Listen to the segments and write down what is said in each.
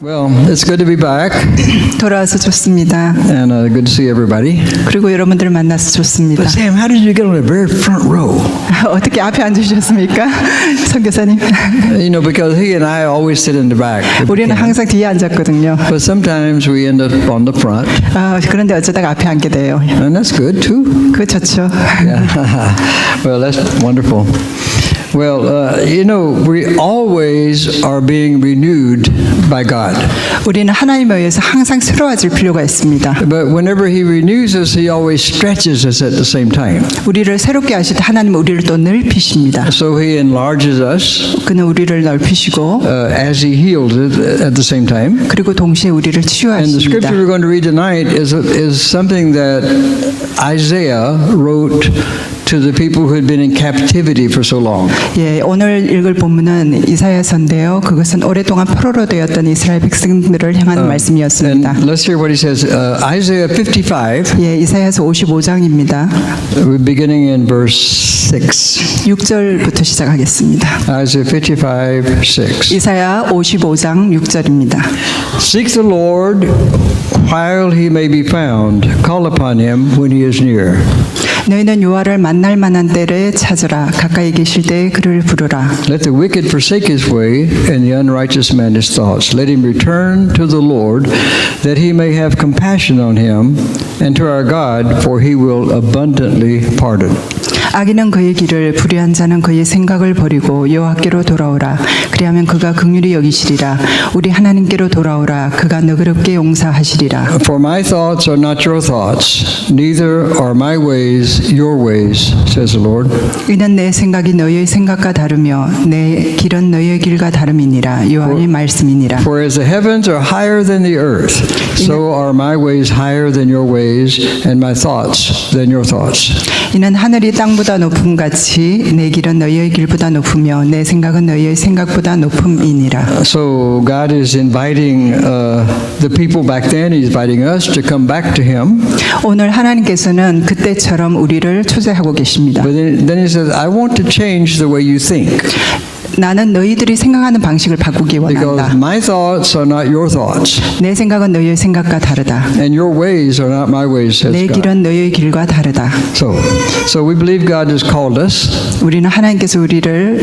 Well, it's good to be back, 돌아와서 좋습니다. and good to see everybody. 그리고 여러분들을 만나서 좋습니다. But Sam, how did you get on the very front row? 어떻게 앞에 앉으셨습니까? 선교사님. You know, because he and I always sit in the back. if we 우리는 can. 항상 뒤에 앉았거든요. But sometimes we end up on the front, 그런데 어쩌다가 앞에 앉게 돼요. and that's good too. 그거 좋죠. Yeah. Well, that's wonderful. Well, you know, we always are being renewed by God. 우리는 하나님에 의해서 항상 새로워질 필요가 있습니다. But whenever He renews us, He always stretches us at the same time. 우리를 새롭게 하실 때 하나님은 우리를 또 넓히십니다. So He enlarges us 그는 우리를 넓히시고 as He heals it at the same time. 그리고 동시에 우리를 And the 치유하십니다. scripture we're going to read tonight is something that Isaiah wrote to the people who had been in captivity for so long. 예, 오늘 읽을 본문은 이사야서인데요. 그것은 오랫동안 포로로 되었던 이스라엘 백성들을 향하는 말씀이었습니다. And let's hear what he says. Isaiah 55, 예, 이사야서 55장입니다. we're beginning in verse 6. 6절부터 시작하겠습니다. Isaiah 55, 6. 이사야 55장 6절입니다. Seek the Lord while he may be found. Call upon him when he is near. 너희는 여호와를 만날 만한 때를 찾으라. 가까이 계실 때 그를 부르라. Let the wicked forsake his way, and the unrighteous man his thoughts. Let him return to the Lord, that he may have compassion on him, and to our God, for he will abundantly pardon. 악인은 그의 길을, 불의한 자는 그의 생각을 버리고 여호와께로 돌아오라. 그리하면 그가 긍휼히 여기시리라. 우리 하나님께로 돌아오라. 그가 너그럽게 용서하시리라. For my thoughts are not your thoughts, neither are my ways your ways, says the Lord. 이는 내 생각이 너희의 생각과 다르며 내 길은 너희의 길과 다름이니라. 여호와의 말씀이니라. For as the heavens are higher than the earth, so are my ways higher than your ways, and my thoughts than your thoughts. 이는 하늘이 땅보다 높음 같이 내 길은 너희의 길보다 높으며 내 생각은 너희의 생각보다 높음이니라. So God is inviting the people back then, He's inviting us to come back to Him. 오늘 하나님께서는 그때처럼 우리를 초대하고 계십니다. But then He says, I want to change the way you think. 나는 너희들이 생각하는 방식을 바꾸기 Because 원한다. my thoughts are not your thoughts, 내 생각은 너희의 생각과 다르다. and your ways are not my ways, says 내 God. 길은 너희의 길과 다르다. So we believe God has called us. 우리는 하나님께서 우리를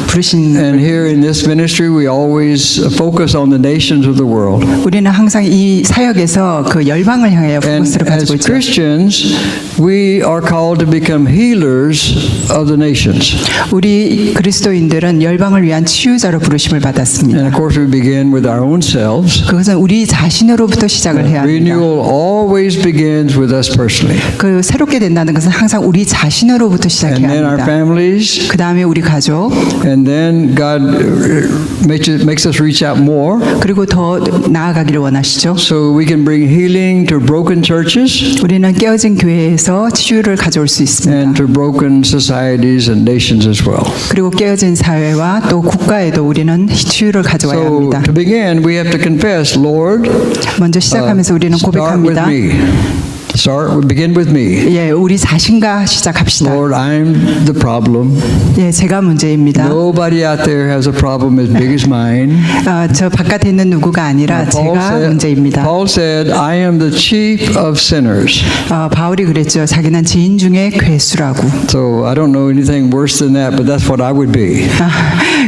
부르신 And here in this ministry, we always focus on the nations of the world. 우리는 항상 이 사역에서 그 열방을 향하여 And 포커스를 as 가지고 있죠. Christians, we are called to become healers of the nations. 우리 그리스도인들은 열방을 위한 치유자로 부르심을 받았습니다. And of course, we begin with our own selves. 그것은 우리 자신으로부터 시작을 해야 합니다. Renewal always begins with us personally. 그 새롭게 된다는 것은 항상 우리 자신으로부터 And 시작해야 then our 합니다. families. 그 다음에 우리 가족, And then God makes us reach out more 그리고 더 나아가기를 원하시죠. so we can bring healing to broken churches 우리는 깨어진 교회에서 치유를 가져올 수 있습니다. and to broken societies and nations as well. 그리고 깨어진 사회와 또 국가에도 우리는 치유를 가져와야 So 합니다. to begin, we have to confess, Lord, 먼저 시작하면서 우리는 start with 고백합니다. me. Begin with me. 예, 우리 자신과 시작합시다. Lord, I'm the problem. 예, 제가 문제입니다. Nobody out there has a problem as big as mine. 저 바깥에 있는 누구가 아니라 제가 문제입니다. Paul said, I am the chief of sinners. 바울이 그랬죠. 자기는 지인 중에 괴수라고. So I don't know anything worse than that, but that's what I would be.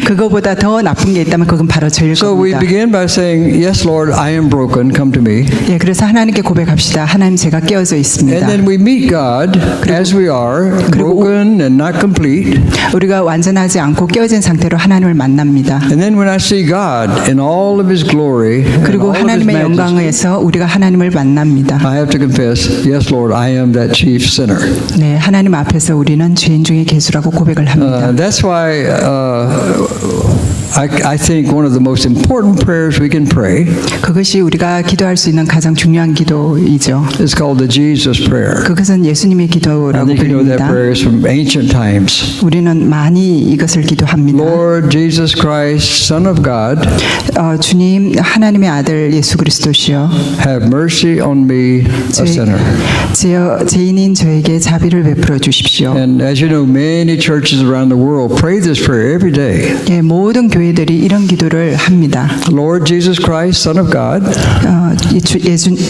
그거보다 더 나쁜 게 있다면 그건 바로 저일 So we 겁니다. begin by saying, yes, Lord, I am broken. Come to me. 예, 그래서 하나님께 고백합시다. 하나님 제가 깨어져 있습니다. And then we meet God as we are, broken and not complete. 우리가 완전하지 않고 깨어진 상태로 하나님을 만납니다. And then when I see God in all of His glory, and 그리고 all of His 하나님의 majesty, 영광에서 우리가 하나님을 만납니다. I have to confess, yes, Lord, I am that chief sinner. 네, 하나님 앞에서 우리는 죄인 중에 괴수라고 고백을 합니다. That's why I think one of the most important prayers we can pray 그것이 우리가 기도할 수 있는 가장 중요한 기도이죠. is called the Jesus prayer. 그것은 예수님의 I 기도라고 think you know that 불립니다. prayer is from ancient times. 우리는 많이 이것을 기도합니다. Lord Jesus Christ, Son of God, 주님 하나님의 아들 예수 그리스도시여 have mercy on me, a sinner. 죄인인 저에게 자비를 베풀어 주십시오. And as you know, many churches around the world pray this prayer every day. 예, 모든 교회들이 이런 기도를 합니다. Lord Jesus Christ, Son of God,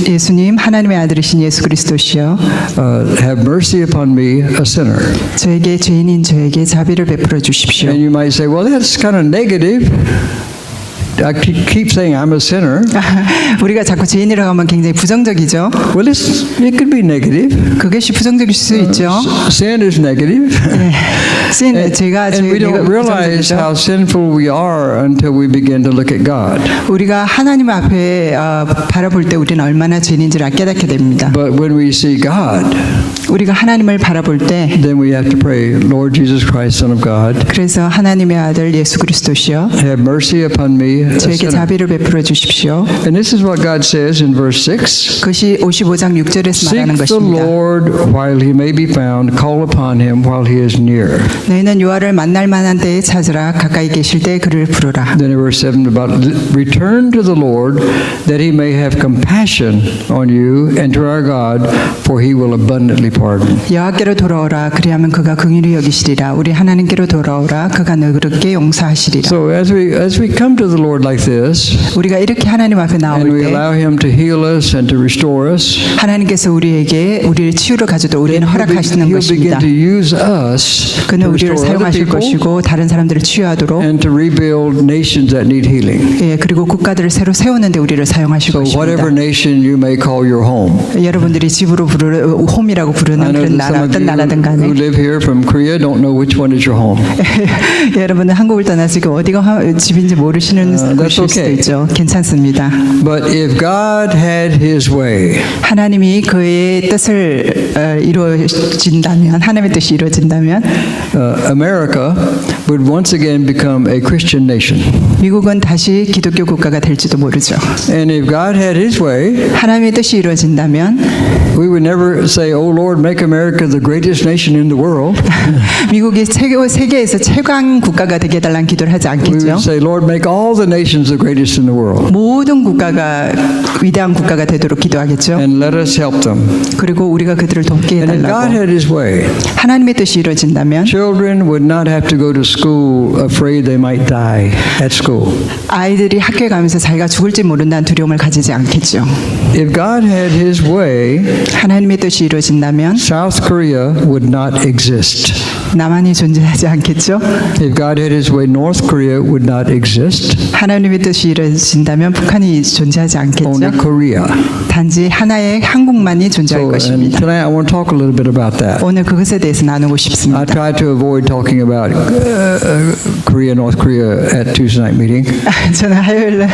예수님 하나님의 아들이신 예수 그리스도시여 have mercy upon me, a sinner. 저에게 죄인인 저에게 자비를 베풀어 주십시오. And you might say, well, that's kind of negative. I keep saying I'm a sinner. 우리가 자꾸 죄인이라고 하면 굉장히 부정적이죠. Well, it could be negative. 그것이 부정적일 수 있죠. Sin is negative. sin 제가 And we don't realize how sinful we are until we begin to look at God. 우리가 하나님 앞에 바라볼 때 우리는 얼마나 죄인인지를 깨닫게 됩니다. But when we see God, 우리가 하나님을 바라볼 때 then we have to pray, Lord Jesus Christ, Son of God, 그래서 하나님의 아들 예수 그리스도시여 have mercy upon me, a 저에게 sinner. 자비를 베풀어 주십시오. And this is what God says in verse 6. 그것이 55장 6절에서 말하는 Seek the 것입니다. Lord while he may be found, call upon him while he is near. 너희는 여호와를 만날 만한 때에 찾으라 가까이 계실 때 그를 부르라. Then in verse 7 about return to the Lord that he may have compassion on you and to our God for he will abundantly pardon. 여호와께로 돌아오라 그리하면 그가 긍휼히 여기시리라. 우리 하나님께로 돌아오라 그가 너그럽게 용서하시리라. So as we come to the Lord like this 우리가 이렇게 하나님 앞에 and 나올 we 때 allow him to heal us and to restore us, 하나님께서 우리를 치유를 가져다 우리는 허락하시는 he'll begin 것입니다. to use us to 그는 우리를 restore other 사용하실 people 것이고 다른 사람들을 치유하도록 and to rebuild nations that need healing. 예, 그리고 국가들을 새로 세우는데 우리를 사용하실 So whatever 것입니다. nation you may call your home. 여러분들이 집으로 홈이라고 I 부르는 know 그런 that some 나라 of 어떤 나라든 you 간에 who live here from Korea don't know which one is your home. 여러분은 한국을 떠나시고 어디가 집인지 모르시는 that's 곳일 수도 okay. 있죠. 괜찮습니다. But if God had his way, 하나님이 그의 뜻을 이루어진다면 하나님의 뜻이 이루어진다면 America would once again become a Christian nation. 미국은 다시 기독교 국가가 될지도 모르죠. And if God had his way, 하나님의 뜻이 이루어진다면 we would never say, "Oh Lord, make America the greatest nation in the world." 미국이 세계에서 최강 국가가 되게 해달라는 기도를 하지 We 않겠죠. would say, "Lord, make all the nations the greatest in the world, 모든 국가가 위대한 국가가 되도록 기도하겠죠. and let us help them." 그리고 우리가 그들을 돕게 And if God 해달라고. had his way, 하나님의 뜻이 이루어진다면 children would not have to go to school afraid they might die at school. 아이들이 학교에 가면서 자기가 죽을지 모른다는 두려움을 가지지 않겠죠. If God had his way, 하나님의 뜻이 이루어진다면 South Korea would not exist. 남한이 존재하지 않겠죠. If God had his way, North Korea would not exist. 하나님의 뜻이 이루어진다면 북한이 존재하지 않겠죠. Only Korea. 단지 하나의 한국만이 존재할 So, and 것입니다. tonight I want to talk a little bit about that. 오늘 그것에 대해서 나누고 싶습니다. I tried to avoid talking about Korea, North Korea at Tuesday night meeting 저는 화요일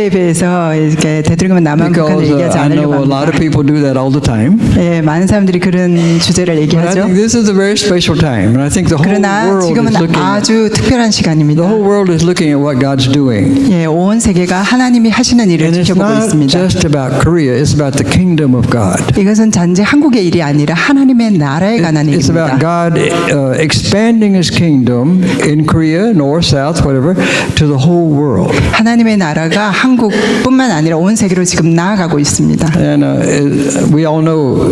예배에서 이렇게 대통령 남한 북한을 because 얘기하지 I know 않으려고 a lot of 합니다. people do that all the time. 예, 많은 사람들이 그런 주제를 But I 얘기하죠. think this is a very special time, and I think the whole 그러나 world is 지금은 looking. 아주 특별한 시간입니다. The whole world is looking at what God's doing. 예, 온 세계가 하나님이 하시는 일을 And it's 지켜보고 not 있습니다. just about Korea, it's about the kingdom of God. 이것은 단지 한국의 일이 아니라 하나님의 나라에 관한 It's about 일입니다. God expanding His kingdom in Korea, North, South, whatever, to the whole world. 하나님의 나라가 한국뿐만 아니라 온 세계로 지금 나아가고 있습니다. And we all know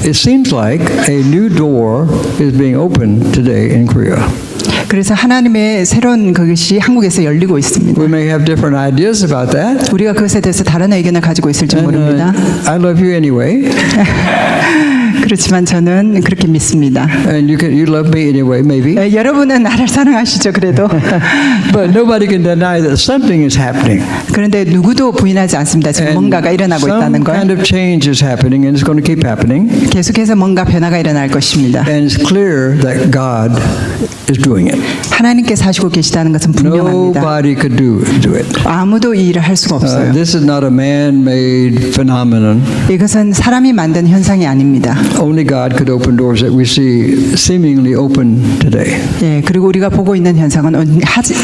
it seems like a new door is being opened today in Korea. 그래서 하나님의 새로운 그것이 한국에서 열리고 있습니다. We may have different ideas about that. 우리가 그것에 대해서 다른 의견을 가지고 있을지 And, 모릅니다. I love you anyway, 그렇지만 저는 그렇게 믿습니다. and you love me anyway, maybe. 예, 여러분은 나를 사랑하시죠, 그래도. But nobody can deny that something is happening. 그런데 누구도 부인하지 않습니다. 지금 And 뭔가가 일어나고 some 있다는 kind 걸. of change is happening, and it's going to keep happening. 계속해서 뭔가 변화가 일어날 것입니다. And it's clear that God is doing it. 하나님께서 하시고 계시다는 것은 분명합니다. Nobody could do it. 아무도 이 일을 할 수가 없어요. This is not a man-made phenomenon. 이것은 사람이 만든 현상이 아닙니다. Only God could open doors that we see seemingly open today. 예, 그리고 우리가 보고 있는 현상은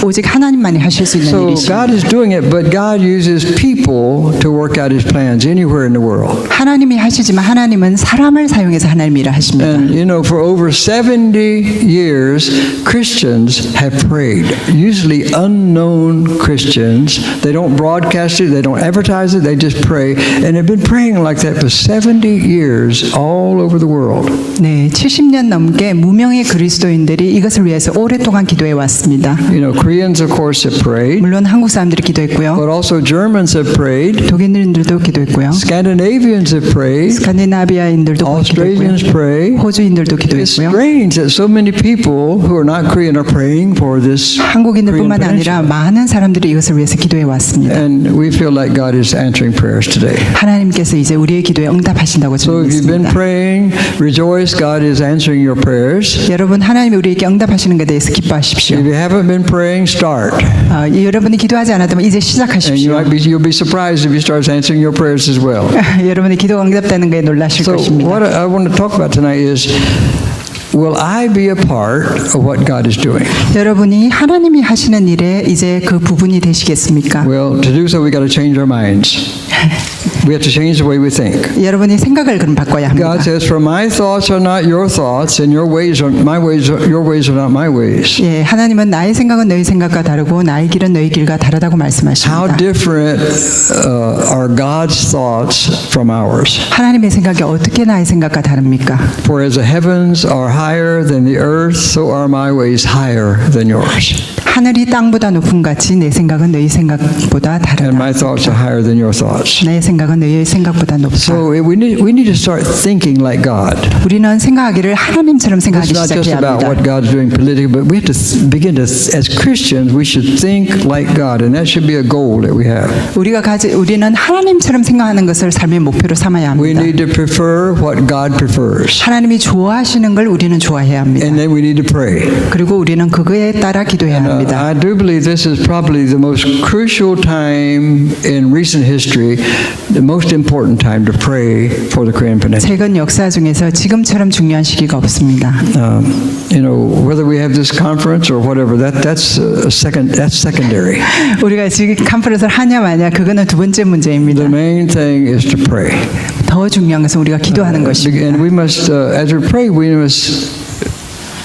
오직 하나님만이 하실 수 있는 So 일이십니다. God is doing it, but God uses people to work out His plans anywhere in the world. 하나님이 하시지만 하나님은 사람을 사용해서 하나님 일을 하십니다. And you know, for over 70 years, Christians have prayed. Usually unknown Christians. They don't broadcast it, they don't advertise it, they just pray. And they've been praying like that for 70 years, all all over the world. 네, 70년 넘게 무명의 그리스도인들이 이것을 위해서 오랫동안 기도해 왔습니다. You know, Koreans, of course, have prayed, 물론 한국 사람들이 기도했고요. but also Germans have prayed, 독일인들도 기도했고요. Scandinavians have prayed, 스칸디나비아인들도 Australians 기도했고요. pray. 호주인들도 It's 기도했고요. strange that so many people who are not Korean are praying for this Korean 한국인들뿐만 아니라 peninsula. 많은 사람들이 이것을 위해서 기도해 왔습니다. And we feel like God is answering prayers today. 하나님께서 이제 우리의 기도에 응답하신다고 So 저는 if you've been 믿습니다. praying, rejoice, God is answering your prayers. 여러분 하나님이 우리에게 응답하시는 것에 대해서 기뻐하십시오. If you haven't been praying, start. 여러분이 기도하지 않았다면 이제 And 시작하십시오. you'll be surprised if He starts answering your prayers as well. 여러분의 기도가 응답되는 것에 놀라실 So 것입니다. what I want to talk about tonight is, will I be a part of what God is doing? 여러분이 하나님이 하시는 일에 이제 그 부분이 되시겠습니까? Well, to do so, we got to change our minds. We have to change the way we think. 여러분이 생각을 그럼 바꿔야 합니다. God says, "For my thoughts are not your thoughts, and your ways are my ways. Your ways are not my ways." 예, 하나님은 나의 생각은 너희 생각과 다르고 나의 길은 너희 길과 다르다고 How 말씀하십니다. different are God's thoughts from ours? 하나님의 생각이 어떻게 나의 생각과 다릅니까? For as the heavens are higher than the earth, so are my ways higher than yours, 하늘이 땅보다 높은 같이 내 생각은 너희 생각보다 and 다르다. my thoughts are higher than your thoughts. 나의 생각은 너희의 생각보다 높다. So we need to start thinking like God. 우리는 생각하기를 하나님처럼 It's 생각하기 not just 시작해야 about 합니다. what God's doing politically, but we have to begin to, as Christians, we should think like God, and that should be a goal that we have. 우리는 하나님처럼 생각하는 것을 삶의 목표로 삼아야 We 합니다. need to prefer what God prefers, 하나님이 좋아하시는 걸 우리는 좋아해야 합니다. and then we need to pray. 그리고 우리는 그거에 따라 기도해야 합니다. I do believe this is probably the most crucial time in recent history, the most important time to pray for the Korean Peninsula. 최근 역사 중에서 지금처럼 중요한 시기가 없습니다. You know, whether we have this conference or whatever, that's secondary. 우리가 지금 컨퍼런스를 하냐 마냐 그거는 두 번째 문제입니다. The main thing is to pray. 더 중요한 것은 우리가 기도하는 것입니다. And we must, as we pray, we must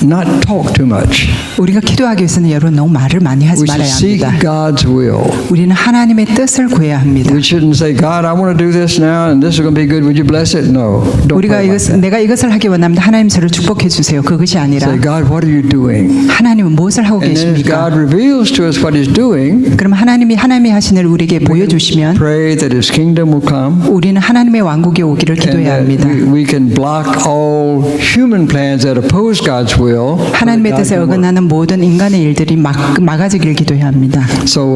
not talk too much. 우리가 기도하기 위해서는 여러분 너무 말을 많이 하지 We should 말아야 seek 합니다. God's will. 우리는 하나님의 뜻을 구해야 합니다. We shouldn't say, God, I want to do this now, and this is going to be good. Would you bless it? No. Don't 우리가 pray like that. 내가 이것을 하기 원합니다. 하나님 저를 축복해 주세요. 그것이 아니라 Say, God, what are you doing? 하나님은 무엇을 하고 And then as 계십니까? God reveals to us what He's doing, 그럼 하나님이 하신 일을 우리에게 보여주시면 pray that His kingdom will come, 우리는 하나님의 왕국이 오기를 and 기도해야 that 합니다. we can block all human plans that oppose God's will. so that 하나님의 God 뜻에 can work. 어긋나는 모든 인간의 일들이 막아지기를 기도해야 합니다. So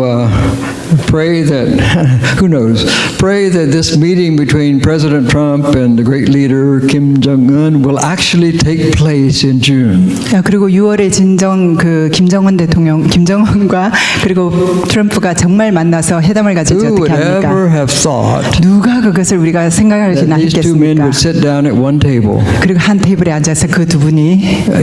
pray that, who knows, pray that this meeting between President Trump and the great leader Kim Jong-un will actually take place in June. 그리고 6월에 진정 김정은 대통령, 김정은과 그리고 트럼프가 정말 만나서 회담을 가질지 Who would 어떻게 합니까? ever have thought 누가 그것을 우리가 생각하기나 that these two men 했겠습니까? would sit down at one table? 그리고 한 테이블에 앉아서 그 두 분이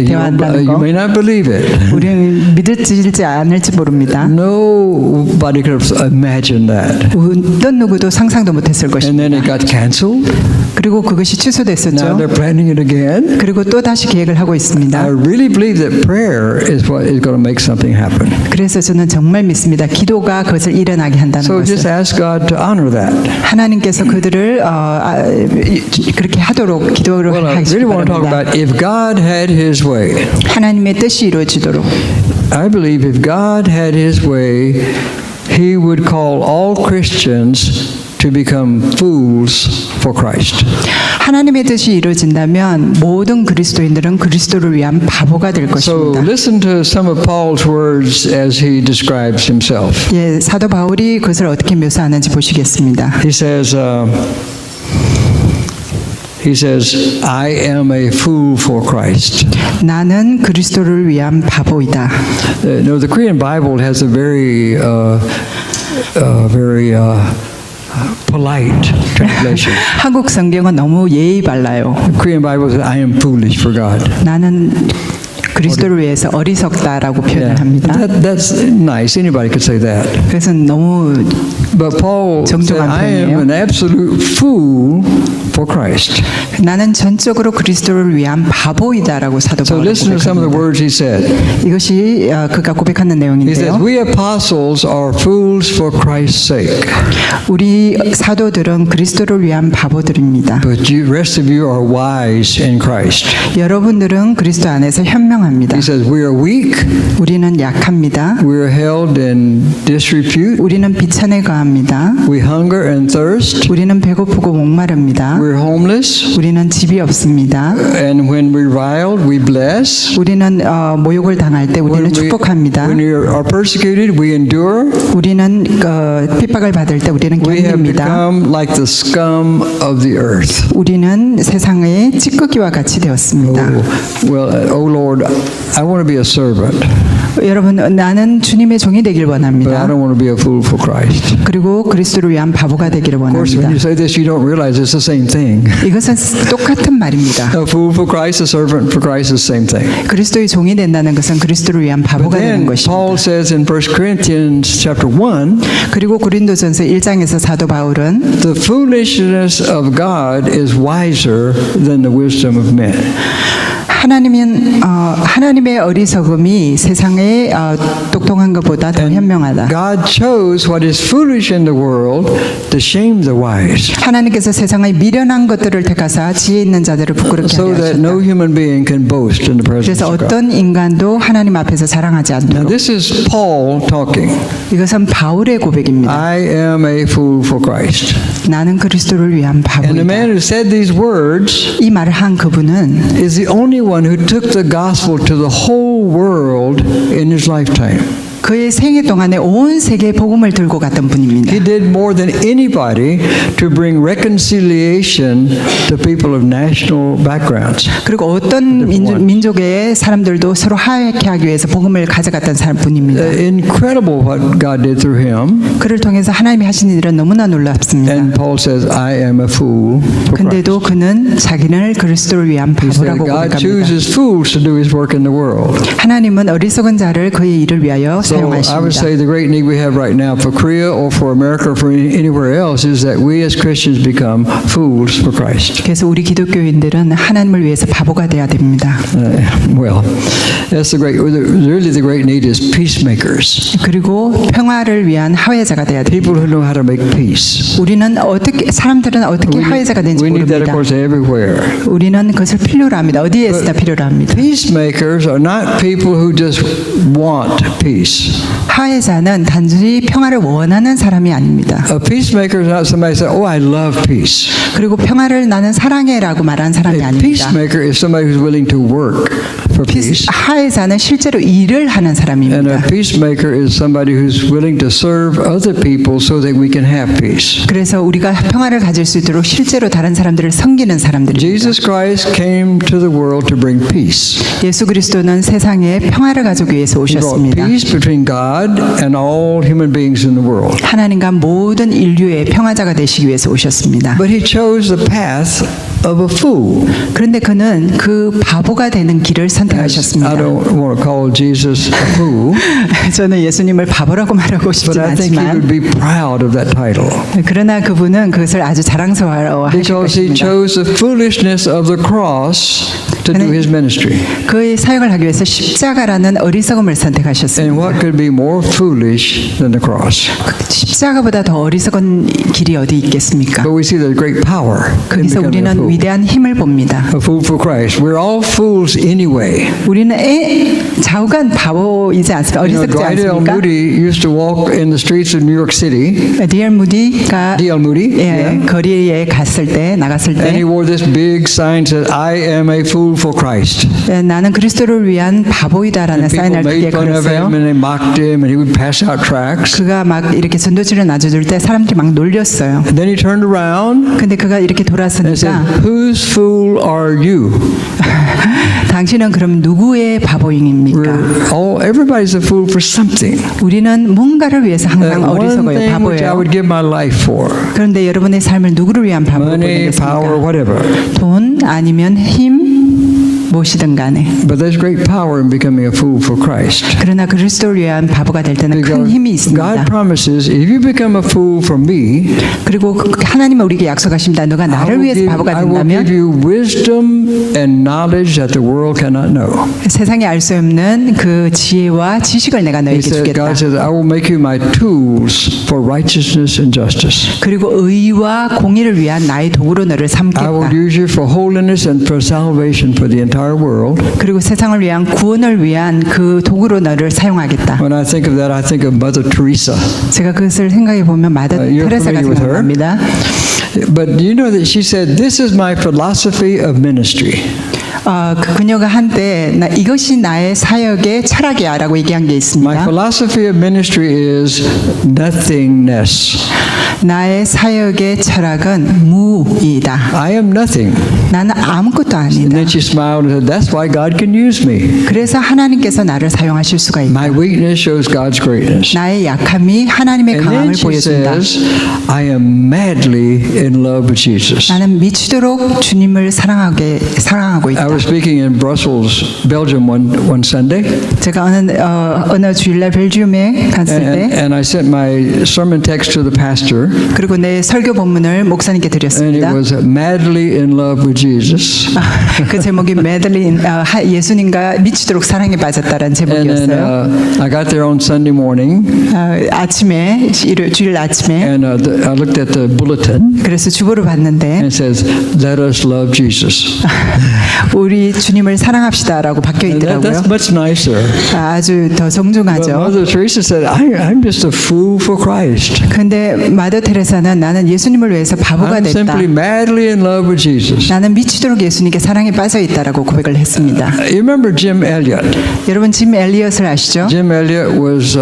대화한다는 You 거 may not believe it. 우리는 믿을지 않을지 모릅니다. Nobody could have imagined that. 어떤 누구도 상상도 못했을 And then 것입니다. it got canceled. 그리고 그것이 Now 취소됐었죠. they're planning it again. 그리고 또 다시 계획을 하고 I 있습니다. really believe that prayer is what is going to make something happen. 그래서 저는 정말 믿습니다. 기도가 그것을 일어나게 한다는 So just 것을. ask God to honor that. 하나님께서 그들을 그렇게 하도록 기도를 Well, I 하시기 really want to talk 바랍니다. about if God had His way. 하나님의 뜻이 이루어지도록. I believe if God had His way, He would call all Christians to become fools for Christ. 하나님의 뜻이 이루어진다면 모든 그리스도인들은 그리스도를 위한 바보가 될 So 것입니다. listen to some of Paul's words as he describes himself. 예, 사도 바울이 그것을 어떻게 묘사하는지 보시겠습니다. He says, I am a fool for Christ. 나는 그리스도를 위한 바보이다. No, the Korean Bible has a very polite translation. 한국 성경은 너무 예의 발라요. The Korean Bible says, I am foolish for God. 나는 그리스도를 위해서 어리석다라고 표현을 합니다. That's nice. Anybody could say that. 그래서 너무 But Paul said, 정중한 I am 표현이에요. an absolute fool for Christ. 나는 전적으로 그리스도를 위한 바보이다라고 사도 So 바울은 listen to some of the 고백합니다. words he said. 이것이 그가 고백하는 He says, 내용인데요. "We apostles are fools for Christ's sake, 우리 사도들은 그리스도를 위한 바보들입니다. but you, rest of you are wise in Christ." 여러분들은 그리스도 안에서 현명합니다. He says, "We are weak, 우리는 약합니다. we are held in disrepute, 우리는 비천에 가합니다. we hunger and thirst, 우리는 배고프고 목마릅니다. we're homeless, 우리는 집이 없습니다. and when reviled, we bless. 우리는 모욕을 당할 때 우리는 축복합니다. when we are persecuted, we endure. 우리는 핍박을 받을 때 우리는 We have 견딥니다. become like the scum of the earth." 우리는 세상의 찌꺼기와 같이 되었습니다. Oh Lord, I want to be a servant, 여러분, 나는 주님의 종이 되길 but I 원합니다. don't want to be a fool for Christ. 그리고 그리스도를 위한 바보가 되기를 Of course, when 원합니다. you say this, you don't realize it's the same thing. 이것은 똑같은 말입니다. A fool for Christ, a servant for Christ is the same thing. 그리스도의 종이 된다는 것은 그리스도를 위한 But 바보가 되는 then 것입니다. Paul says in 1 Corinthians chapter 1, 그리고 고린도전서 1장에서 사도 바울은 the foolishness of God is wiser than the wisdom of men. 하나님의 어리석음이 세상의 똑똑한 것보다 더 현명하다. God chose what is foolish in the world to shame the wise, 하나님께서 세상의 미련한 것들을 택하사 지혜 있는 자들을 부끄럽게 so 하려 that no 하셨다. human being can boast in the presence 그래서 of God. 어떤 인간도 하나님 앞에서 자랑하지 Now 않도록. this is Paul talking. 이것은 바울의 고백입니다. I am a fool for Christ. 나는 그리스도를 위한 And the 바보이다. man who said these words 이 말을 한 그분은 is the only one who took the gospel to the whole world in his lifetime. 그의 생애 동안에 온 세계에 복음을 들고 갔던 분입니다. He did more than anybody to bring reconciliation to people of national backgrounds. 그리고 어떤 민족의 사람들도 서로 화해케 하기 위해서 복음을 가져갔던 분입니다. Incredible what God did through him. 그를 통해서 하나님이 하신 일은 너무나 놀랍습니다. And Paul says, I am a fool for Christ. 근데도 그는 자기를 그리스도를 위한 He said, 바보라고 God 고백합니다. chooses fools to do his work in the world. 하나님은 어리석은 자를 그의 일을 위하여 So I would 사용하십니다. say the great need we have right now for Korea or for America or for anywhere else is that we as Christians become fools for Christ. 그래서 우리 기독교인들은 하나님을 위해서 바보가 돼야 됩니다. Well, that's really the great need is peacemakers. 그리고 평화를 위한 화해자가 돼야 됩니다. People who know how to make peace. 사람들은 어떻게 화해자가 되는지 We need that, of 모릅니다. course, everywhere. 우리는 그것을 필요로 합니다. 어디에서나 필요로 합니다. Peacemakers are not people who just want peace. 화해자는 단지 평화를 원하는 사람이 아닙니다. A peacemaker is not somebody who says, "Oh, I love peace." 그리고 평화를 나는 사랑해라고 말하는 사람이 A 아닙니다. peacemaker is somebody who's willing to work for peace. 화해자는 실제로 일을 하는 And a 사람입니다. peacemaker is somebody who's willing to serve other people so that we can have peace. 그래서 우리가 평화를 가질 수 있도록 실제로 다른 사람들을 섬기는 사람들입니다. Jesus Christ came to the world to bring peace. 예수 그리스도는 세상에 평화를 가져오기 위해서 He brought 오셨습니다. peace between God and all human beings in the world. 하나님과 모든 인류의 평화자가 되시기 위해서 오셨습니다. But he chose the path of a fool. 그런데 그는 그 바보가 되는 길을 I 선택하셨습니다. don't want to call Jesus a fool, 저는 예수님을 바보라고 말하고 but 싶진 I think he 않지만 would be proud of that title. 그러나 그분은 그것을 아주 자랑스러워하실 Because he 것입니다. chose the foolishness of the cross to do his ministry. 그의 사역을 하기 위해서 십자가라는 어리석음을 And 선택하셨습니다. what could be more foolish than the cross? 십자가보다 더 어리석은 길이 어디 있겠습니까? But we see the great power in 거기서 becoming a 우리는 fool. 위대한 힘을 봅니다. A fool for Christ. We're all fools anyway. 우리는 좌우간 바보이지 않습니까? You know, 어리석지 Dwight L. 않습니까? Moody used to walk in the streets of New York City. D.L. 무디가 D.L. Moody. 예, 거리에 갔을 때 나갔을 And he 때 wore this big sign that said, I am a fool for Christ. 예, 나는 그리스도를 위한 바보이다라는 And people 사인을 크게 made fun of 걸었어요. him and they mocked him and he would pass out tracts. 그가 막 이렇게 전도지를 놔줄 때 사람들이 막 놀렸어요. And then he turned around 근데 그가 이렇게 and 돌아서니까 said, whose fool are you? 당신은 그럼 누구의 바보잉입니까? Everybody's a fool for something. 우리는 뭔가를 위해서 항상 One 어리석어요. thing which I 바보예요. would give my life for. 그런데 여러분의 삶을 누구를 위한 바보로 Money, power, 보내겠습니까? whatever. 돈 아니면 힘 무엇이든 간에. But there's great power in becoming a fool for Christ. 그러나 그리스도를 위한 바보가 될 때는 큰 Because 힘이 God 있습니다. promises, if you become a fool for me, 그리고 하나님은 우리에게 약속하십니다. 너가 나를 위해서 바보가 I will 된다면 give you wisdom and knowledge that the world cannot know. 세상에 알 수 없는 그 지혜와 지식을 내가 He 너에게 said, 주겠다. God says, I will make you my tools for righteousness and justice. 그리고 의와 공의를 위한 나의 도구로 너를 I 삼겠다. will use you for holiness and for salvation for the entire world. 그리고 세상을 위한 구원을 위한 그 도구로 너를 사용하겠다. When I think of that, I think of Mother Teresa. 제가 그것을 생각해 보면 마더 You're 테레사가 familiar with her? 생각납니다. But you know that she said, this is my philosophy of ministry. 그녀가 한때 이것이 나의 사역의 철학이야라고 얘기한 게 My 있습니다. philosophy of ministry is nothingness. 나의 사역의 철학은 무이다. I am nothing. 나는 아무것도 And 아니다. then she smiled and said, that's why God can use me. 그래서 하나님께서 나를 사용하실 수가 있다. My weakness shows God's greatness. 나의 약함이 하나님의 And 강함을 then she 보여준다. says, I am madly in love with Jesus. 나는 미치도록 주님을 사랑하고 I 있다. was speaking in Brussels, Belgium one Sunday, 제가 어느 주일날 벨기움에 갔을 때 and I sent my sermon text to the pastor, 그리고 내 설교 본문을 목사님께 and it 드렸습니다. was madly in love with Jesus. 그 제목이 메들린 예수님과 미치도록 사랑에 빠졌다라는 And then 제목이었어요. I got there on Sunday morning, 아침에 주일 아침에 and I looked at the bulletin, 그래서 주보를 봤는데 and it says, let us love Jesus. 우리 주님을 사랑합시다라고 박혀 And 있더라고요. that's much nicer. 아주 더 But 정중하죠. Mother Teresa said, I'm just a fool for Christ. 근데 마더 테레사는 나는 예수님을 위해서 바보가 I'm 됐다. simply madly in love with Jesus. 나는 미치도록 예수님께 사랑에 빠져 있다라고 고백을 했습니다. You remember Jim Elliot? 여러분 짐 엘리엇을 아시죠? Jim Elliot was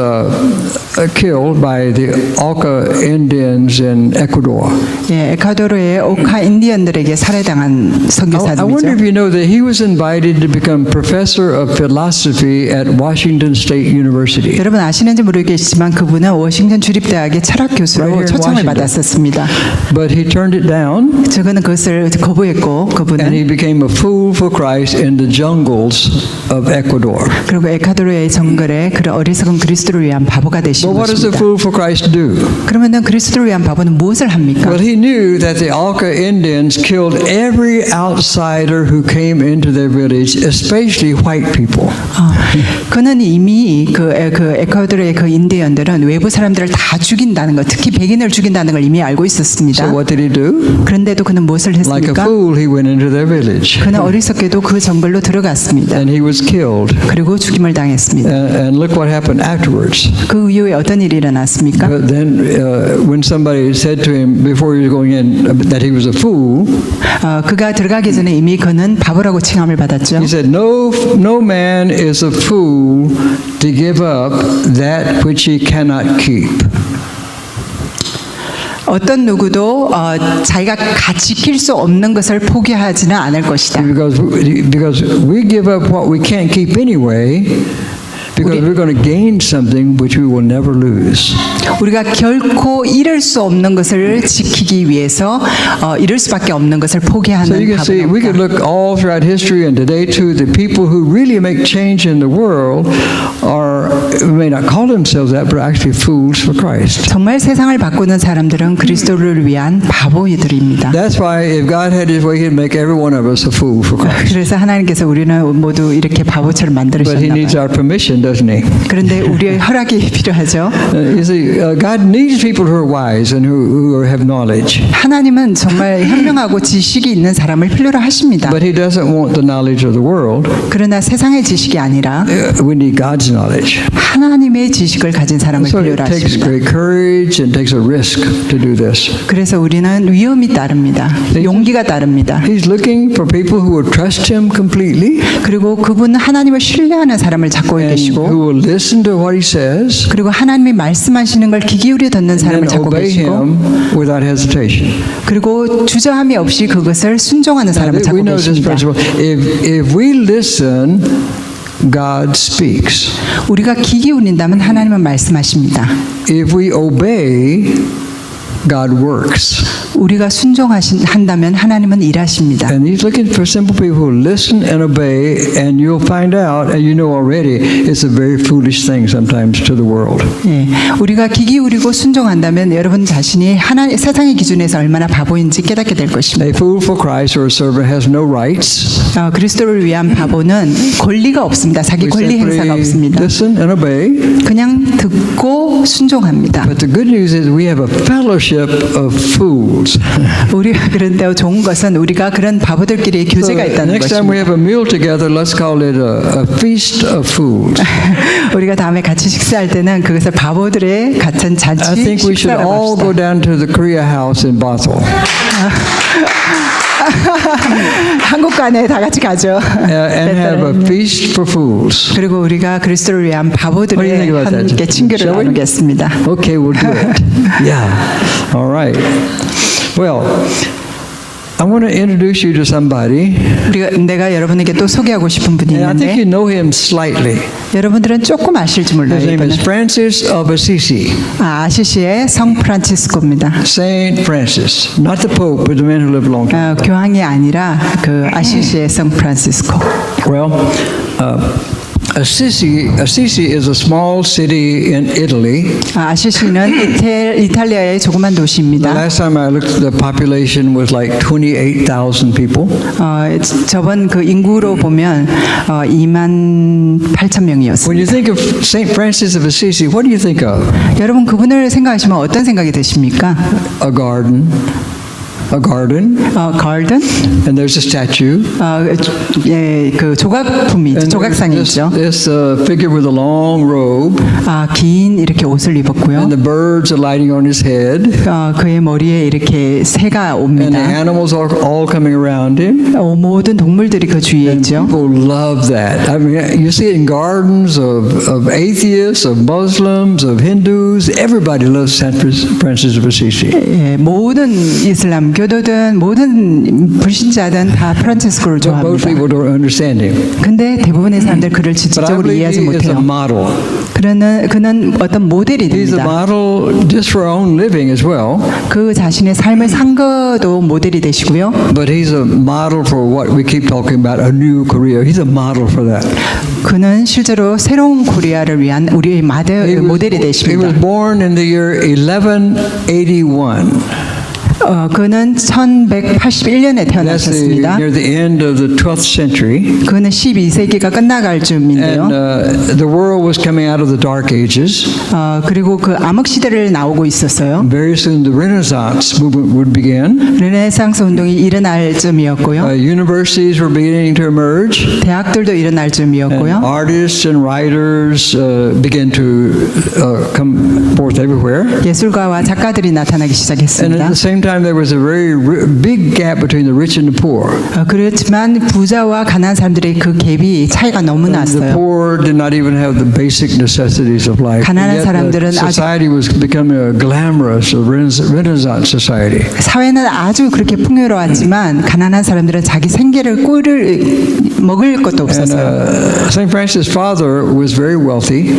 killed by the Auca Indians in Ecuador. 예, 에콰도르의 오카 인디언들에게 살해당한 I wonder 선교사님이죠. if you know that he was invited to become professor of philosophy at Washington State University. 여러분 아시는지 모르겠지만 그분은 워싱턴 주립대학의 철학 Right 교수로 here in 초청을 Washington. 받았었습니다. But he turned it down, 저는 그것을 거부했고 and 그분은 he became a fool for Christ in the jungles of Ecuador. 그리고 에콰도르의 정글에 그런 어리석은 그리스도를 위한 바보가 되신 But what does a 것입니다. fool for Christ do? 그러면은 그리스도를 위한 바보는 무엇을 합니까? Well, he knew that the Auca Indians killed every outsider who came into their village, especially white people. 그는 이미 그 에콰도르의 그 인디언들은 외부 사람들을 다 죽인다는 것, 특히 백인을 죽인다는 걸 이미 알고 있었습니다. So what did he do? 그런데도 그는 무엇을 Like a 했습니까? fool, he went into their village, 그는 어리석게도 그 정글로 들어갔습니다. and he was killed. 그리고 죽임을 당했습니다. And look what happened afterwards. 그 이후에 어떤 일이 일어났습니까? But then, when somebody said to him before he was going in that he was a fool, 그가 들어가기 전에 이미 그는 바보라고 칭함을 받았죠. he said, "No man is a fool to give up that which he cannot keep." 어떤 누구도 자기가 지킬 수 없는 것을 포기하지는 않을 것이다. Because we give up what we can't keep anyway, because we're going to gain something which we will never lose. 우리가 결코 잃을 수 없는 것을 지키기 위해서 잃을 수밖에 없는 것을 So 포기하는 you can see, we could 바보입니다. look all throughout history and today too. The people who really make change in the world are may not call themselves that, but are actually fools for Christ. 정말 세상을 바꾸는 사람들은 그리스도를 위한 바보이들입니다. That's why if God had His way, He'd make every one of us a fool for Christ. 그래서 하나님께서 우리는 모두 이렇게 바보처럼 But He 만들으셨나 needs 봐요. our permission, doesn't He? 그런데 우리의 허락이 필요하죠. You see, God needs people who are wise and who have knowledge, 하나님은 정말 현명하고 지식이 있는 사람을 필요로 하십니다. but He doesn't want the knowledge of the world. 그러나 세상의 지식이 아니라 We need God's knowledge. 하나님의 지식을 가진 사람을 So it 필요로 takes 하십니다. great courage and takes a risk to do this. 그래서 우리는 위험이 따릅니다. 용기가 따릅니다. He's looking for people who will trust Him completely 그리고 그분은 하나님을 신뢰하는 사람을 찾고 and 계시고 who will listen to what He says 그리고 하나님이 말씀하시는 걸 귀 기울여 듣는 and 사람을 찾고 obey 계시고 Him without hesitation. 그리고 주저함이 없이 그것을 순종하는 Now, 사람을 we 찾고 know this 계십니다. principle. If we listen, God speaks. 우리가 귀 기울인다면 하나님은 말씀하십니다. If we obey, God works. 우리가 순종한다면 하나님은 일하십니다. And he's looking for simple people who listen and obey, and you'll find out, and you know already, it's a very foolish thing sometimes to the world. 예, 우리가 귀 기울이고 순종한다면 여러분 자신이 세상의 기준에서 얼마나 바보인지 깨닫게 될 것입니다. A fool for Christ or a servant has no rights. 그리스도를 위한 바보는 권리가 없습니다. 자기 We 권리 행사가 simply 없습니다. listen and obey. 그냥 듣고 순종합니다. But the good news is we have a fellowship of fools. 우리가 그런데 좋은 것은 우리가 그런 바보들끼리 So 교제가 있다는 next time we 것입니다. have a meal together, let's call it a feast of fools. 우리가 다음에 같이 식사할 때는 그것을 바보들의 같은 I 잔치 think we should 식사라고 all go 합시다. down to the Korea house in Bothell 한국관에 다 같이 가죠. and have a feast for fools. 그리고 우리가 그리스도를 위한 What do you 바보들의 think about that? 함께 친교를 Shall we? 나누겠습니다. Okay, we'll do it. Yeah. All right. Well, I want to introduce you to somebody, 내가 여러분에게 또 소개하고 싶은 분이 and I think you 있는데 know him slightly. 여러분들은 조금 아실지 몰라요. His name 이분은. is Francis of Assisi. 아시시의 성 프란치스코입니다. Saint Francis, not the Pope, but the man who lived a long time. 교황이 아니라 그 아시시의 성 프란치스코. Well, Assisi is a small city in Italy. 아시시는 이탈리아의 조그만 The 도시입니다. last time I looked, the population was like 28,000 people. 저번 그 인구로 보면 2만 8천 When 명이었습니다. you think of Saint Francis of Assisi, what do you think of? 여러분 그분을 생각하시면 어떤 생각이 드십니까? A garden, garden? and there's a statue. 예, 그 조각품이 And 조각상이 there's 있죠. this figure with a long robe, 긴 이렇게 옷을 입었고요. and the birds are lighting on his head, 그의 머리에 이렇게 새가 and the 옵니다. animals are all coming around him. 모든 동물들이 그 주위에 And 있죠. people love that. I mean, you see it in gardens of atheists, of Muslims, of Hindus. Everybody loves Saint Francis of Assisi. 예, 모든 이슬람교도든 모든 불신자든 다 프란치스코를 But most 좋아합니다. people don't understand him. 근데 대부분의 사람들 그를 But I 지적으로 believe 이해하지 he is a 못해요. model. 그는 어떤 모델이 He's a 됩니다. model just for our own living as well. 그 자신의 삶을 산 것도 모델이 되시고요. But he's a model for what we keep talking about, a new Korea. He's a model for that. 그는 실제로 새로운 코리아를 위한 우리의 모델이 He 되십니다. was born in the year 1181. 그는 1181년에 That's 태어나셨습니다. near the end of the 12th century. 그는 12세기가 끝나갈 즈음인데요. And the world was coming out of the Dark Ages. 그리고 그 암흑 시대를 나오고 있었어요. Very soon the Renaissance movement would begin. 르네상스 운동이 일어날 즈음이었고요. Universities were beginning to emerge. 대학들도 일어날 And 즈음이었고요. artists and writers began to come forth everywhere. 예술가와 작가들이 나타나기 And at 시작했습니다. the same time, there was a very big gap between the rich and the poor. 그렇지만 부자와 가난한 사람들의 그 갭이 차이가 너무 The 났어요. poor did not even have the basic necessities of life. 가난한 And yet the 사람들은 아직- society was becoming a glamorous, a Renaissance society. 사회는 아주 그렇게 풍요로웠지만 가난한 사람들은 자기 생계를 먹을 것도 And 없었어요. St. Francis' father was very wealthy,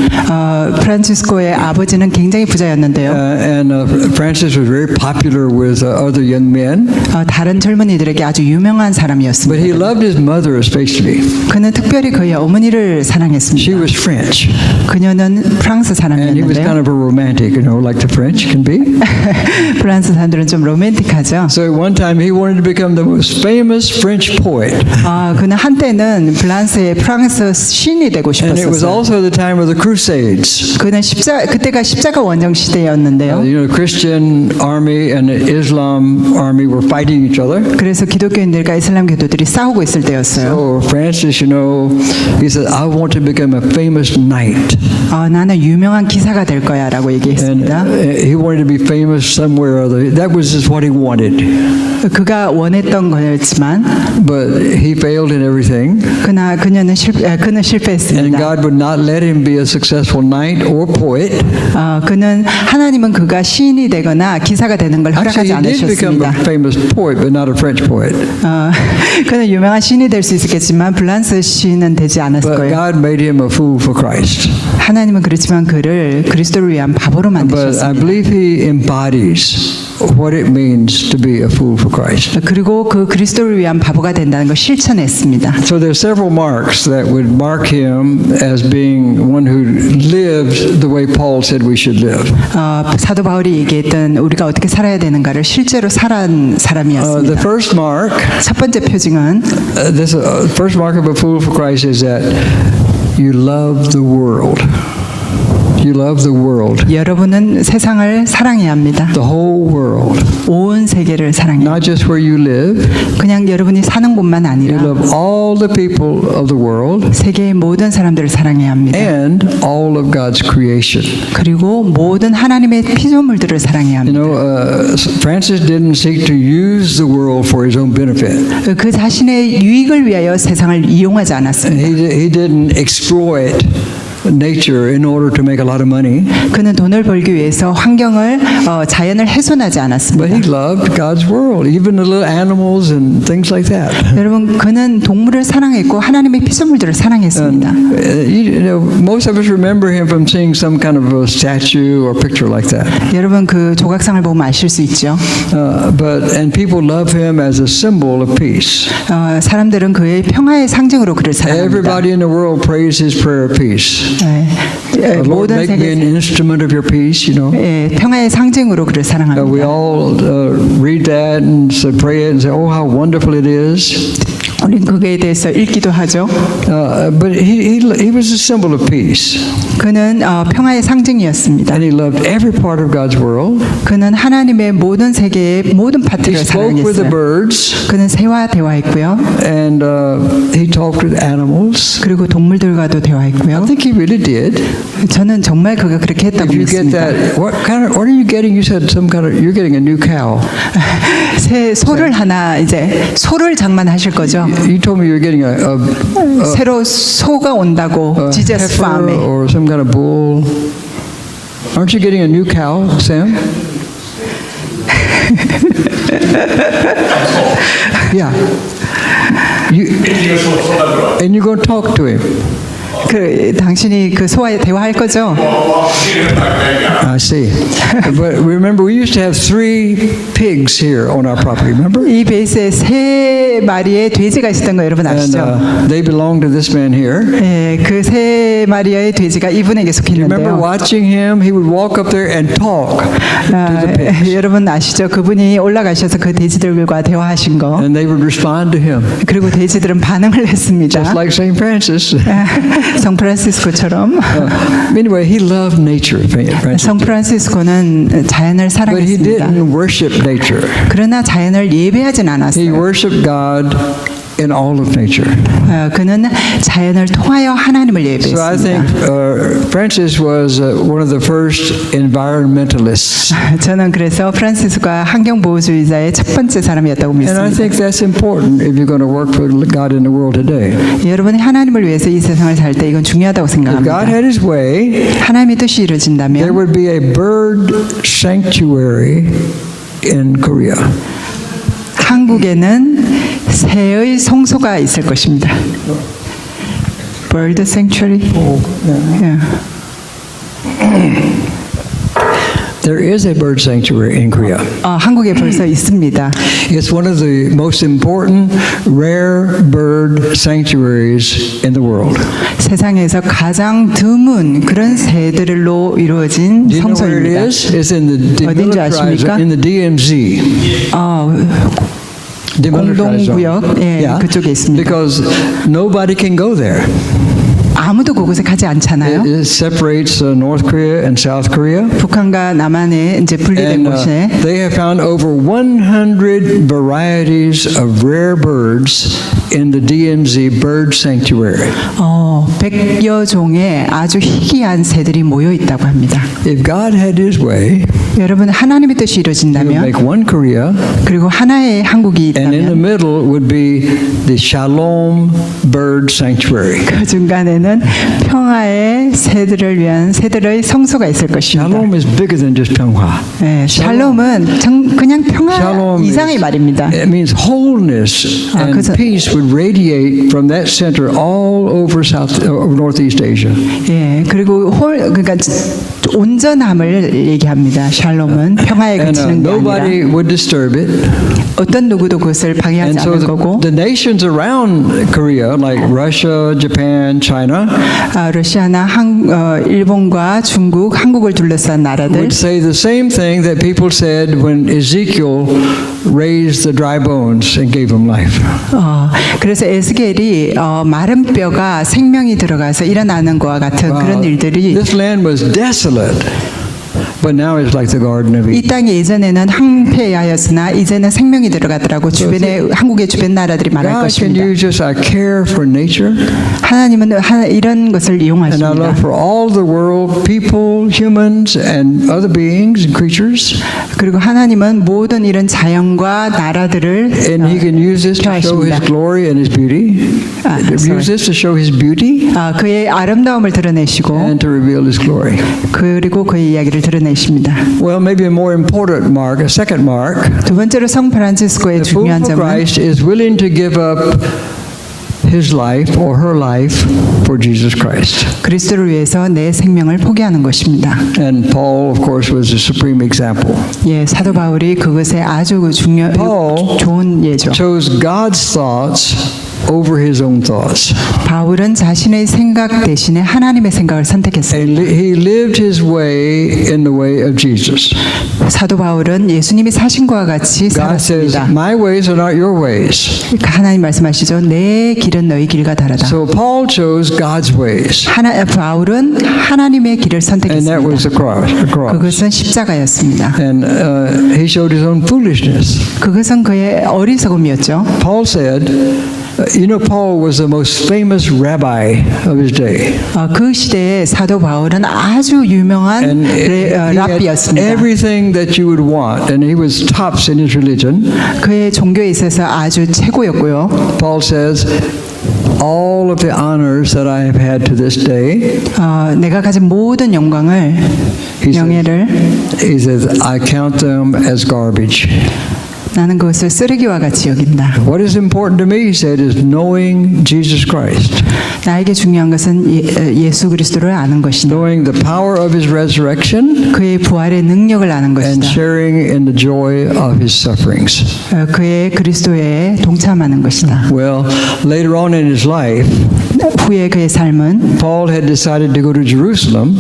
프란치스코의 아버지는 굉장히 부자였는데요. and Francis was very popular with other young men. 다른 젊은이들에게 아주 유명한 But he 사람이었습니다. loved his mother especially. 그는 특별히 그의 어머니를 She 사랑했습니다. was French, 그녀는 프랑스 and he was kind 사람이었는데요. of a romantic, like the French can be. 프랑스 사람들은 좀 로맨틱하죠. So at one time he wanted to become the most famous French poet. 그는 한때는 프랑스 시인이 되고 And it was 싶었어요. also the time of the Crusades. 그는 그때가 십자가 원정 시대였는데요. The Christian army and the Islam army were fighting each other. 그래서 기독교인들과 이슬람 교도들이 싸우고 있을 때였어요. So Francis, he said, I want to become a famous knight. 나는 유명한 기사가 될 거야라고 And 얘기했습니다. he wanted to be famous somewhere or other. That was just what he wanted. 그가 원했던 거였지만 but he failed in everything. 그는 And 실패했습니다. God would not let him be a successful knight or poet. 그는 하나님은 그가 시인이 되거나 기사가 되는 걸 Actually, 허락하지 he did become 않으셨습니다. a famous poet, but not a French poet. 그는 유명한 시인이 될 수 있었겠지만 프랑스 시인은 되지 않았을 But 거예요. God made him a fool for Christ. 하나님은 그렇지만 그를 그리스도를 위한 바보로 But I 만드셨습니다. believe he embodies what it means to be a fool for Christ. 그리고 그 그리스도를 위한 바보가 된다는 걸 실천했습니다. So there are several marks that would mark him as being one who lived the way Paul said we should live. 사도 바울이 얘기했던 우리가 어떻게 살아야 되는가를 실제로 살아온 The 사람이었습니다. first mark, 첫 번째 표징은 this first mark of a fool for Christ is that you love the world. You love the world, 여러분은 세상을 사랑해야 합니다. the whole world, 온 세계를 사랑해요. not just where you live. 그냥 여러분이 사는 곳만 You 아니라 love all the people of the world 세계의 모든 사람들을 사랑해야 합니다. and all of God's creation. 그리고 모든 하나님의 피조물들을 사랑해야 You 합니다. know, Francis didn't seek to use the world for his own benefit. 그 자신의 유익을 위하여 세상을 이용하지 않았습니다. He didn't exploit nature in order to make a lot of money, 그는 돈을 벌기 위해서 환경을 자연을 훼손하지 but 않았습니다. he loved God's world, even the little animals and things like that. 여러분 그는 동물을 사랑했고 하나님의 피조물들을 사랑했습니다. You know, most of us remember him from seeing some kind of a statue or picture like that. 여러분 그 조각상을 보면 아실 수 있죠. And people love him as a symbol of peace. 사람들은 그의 평화의 상징으로 그를 사랑합니다. Everybody in the world prays his prayer of peace. Lord, 모든 make me an 세계 instrument of your peace. You know, 평화의 상징으로 그를 we 사랑합니다. all read that and pray it and say, "Oh, how wonderful it is." 우린 그에 대해서 읽기도 하죠. But he was a symbol of peace, 그는 평화의 상징이었습니다. and he loved every part of God's world. 그는 하나님의 모든 세계의 모든 He 파트를 spoke with the 사랑했어요. birds, 그는 새와 대화했고요. and he talked with animals. 그리고 동물들과도 I 대화했고요. think he really did. 저는 정말 그가 그렇게 했다고 If you get 믿습니다. that, what are you getting? You said you're getting a new cow. 새 소를 하나 이제 소를 장만하실 거죠. You told me you're getting a 새로 소가 온다고 지저스 heifer 팜에. or some kind of bull. Aren't you getting a new cow, Sam? Yeah. And you're going to talk to him. 그 당신이 그 소와 대화할 거죠? I see. But remember, we used to have 3 pigs here on our property. Remember? 이 베이스에 3마리의 돼지가 있었던 거 여러분 And 아시죠? they belong to this man here. 그 3마리의 돼지가 이분에게 Remember 속했는데요. watching him? He would walk up there and talk to the pigs. 여러분 아시죠? 그분이 올라가셔서 그 돼지들과 대화하신 거. And they would respond to him. 그리고 돼지들은 반응을 했습니다. Just like St. Francis. 성 프란시스코처럼. Anyway, he loved nature, Francis. 성 프란시스코는 자연을 But he 사랑했습니다. didn't worship nature. 그러나 자연을 예배하진 He 않았어요. worshiped God in all of nature. 그는 자연을 통하여 하나님을 So I think 예배했습니다. Francis was one of the first environmentalists. 저는 그래서 프란시스가 환경보호주의자의 첫 번째 사람이었다고 And I 믿습니다. think that's important if you're going to work for God in the world today. 여러분이 하나님을 위해서 이 세상을 살 때 이건 중요하다고 If God 생각합니다. had his way, 하나님의 뜻이 there 이루어진다면 would be a bird sanctuary in Korea. 한국에는 새의 성소가 있을 것입니다. Bird Sanctuary. Yeah. There is a bird sanctuary in Korea. 한국에 벌써 있습니다. It's one of the most important rare bird sanctuaries in the world. 세상에서 가장 드문 그런 새들로 이루어진 Do you know where it 성소입니다. is? It's in the 어딘지 아십니까? in the DMZ. 공동구역, 예, Yeah, 그쪽에 있습니다. because nobody can go there. 아무도 그곳에 가지 않잖아요. It separates North Korea and South Korea. 북한과 남한에 이제 분리된 And 곳에 they have found over 100 varieties of rare birds in the DMZ bird sanctuary. 100여 종의 아주 희귀한 새들이 모여 있다고 합니다. If God had His way, 여러분 하나님의 뜻이 He would 이루어진다면 make one Korea, 그리고 하나의 한국이 and in the 있다면 middle would be the Shalom Bird Sanctuary. 그 중간에는 평화의 새들을 위한 새들의 성소가 있을 것입니다. Shalom is bigger than just 평화. 네, 샬롬은 그냥 평화 Shalom 이상의 말입니다. it means wholeness and 그래서- peace would radiate from that center all over Northeast Asia. 예, 그리고 그러니까 온전함을 얘기합니다. 샬롬은 평화에 And 그치는 게 nobody 아니라 would disturb it. 어떤 누구도 그것을 방해하지 And so 않을 거고 the nations around Korea, like Russia, Japan, China, 러시아나 일본과 중국, 한국을 둘러싼 나라들 would say the same thing that people said when Ezekiel raised the dry bones and gave them life. 그래서 에스겔이 마른 뼈가 생명이 들어가서 일어나는 것과 같은 그런 일들이 This land was desolate, but now it's like the Garden of 이 Eden. 땅이 예전에는 황폐하였으나 이제는 생명이 들어가더라고 주변에 한국의 주변 나라들이 말할 God can 것입니다. use just our care for nature 하나님은 이런 것을 and our 이용하십니다. love for all the world, people, humans, and other beings and creatures. 그리고 하나님은 모든 이런 자연과 나라들을 And He can use this to show His 좋아하십니다. glory and His beauty. sorry. Use this to show His beauty 그의 아름다움을 드러내시고 and to reveal His glory. 그리고 그의 이야기를 드러내십니다. Well, maybe a more important mark, a second mark, 두 번째로 성 프란치스코의 the fool 중요한 for 점은 Christ is willing to give up his life or her life for Jesus Christ. 그리스도를 위해서 내 생명을 포기하는 것입니다. And Paul, of course, was a supreme example. 예, 사도 바울이 그것에 아주 Paul 좋은 예죠. chose God's thoughts over his own thoughts. 바울은 자신의 생각 대신에 하나님의 생각을 선택했습니다. And he lived his way in the way of Jesus. 사도 바울은 예수님이 사신 것과 같이 God says, 살았습니다. my ways are not your ways. 하나님 말씀하시죠. 내 길은 너희 길과 다르다. So Paul chose God's ways. 바울은 하나님의 길을 And that was 선택했습니다. the cross. 그것은 십자가였습니다. And he showed his own foolishness. 그것은 그의 어리석음이었죠. Paul said, you know, Paul was the most famous rabbi of his day. 그 시대에 사도 바울은 아주 유명한 And he had 랍비였습니다. everything that you would want. And he was tops in his religion. 그의 종교에 있어서 아주 최고였고요. Paul says, all of the honors that I have had to this day, 내가 가진 모든 영광을 he 명예를 he says, I count them as garbage. 나는 그것을 쓰레기와 같이 여긴다. What is important to me, he said, is knowing Jesus Christ, 나에게 중요한 것은 예수 그리스도를 아는 것이다. knowing the power of his resurrection, 그의 부활의 능력을 아는 and 것이다. sharing in the joy of his sufferings. 그의 그리스도에 동참하는 것이다. Well, later on in his life, 후에 그의 삶은 Paul had decided to go to Jerusalem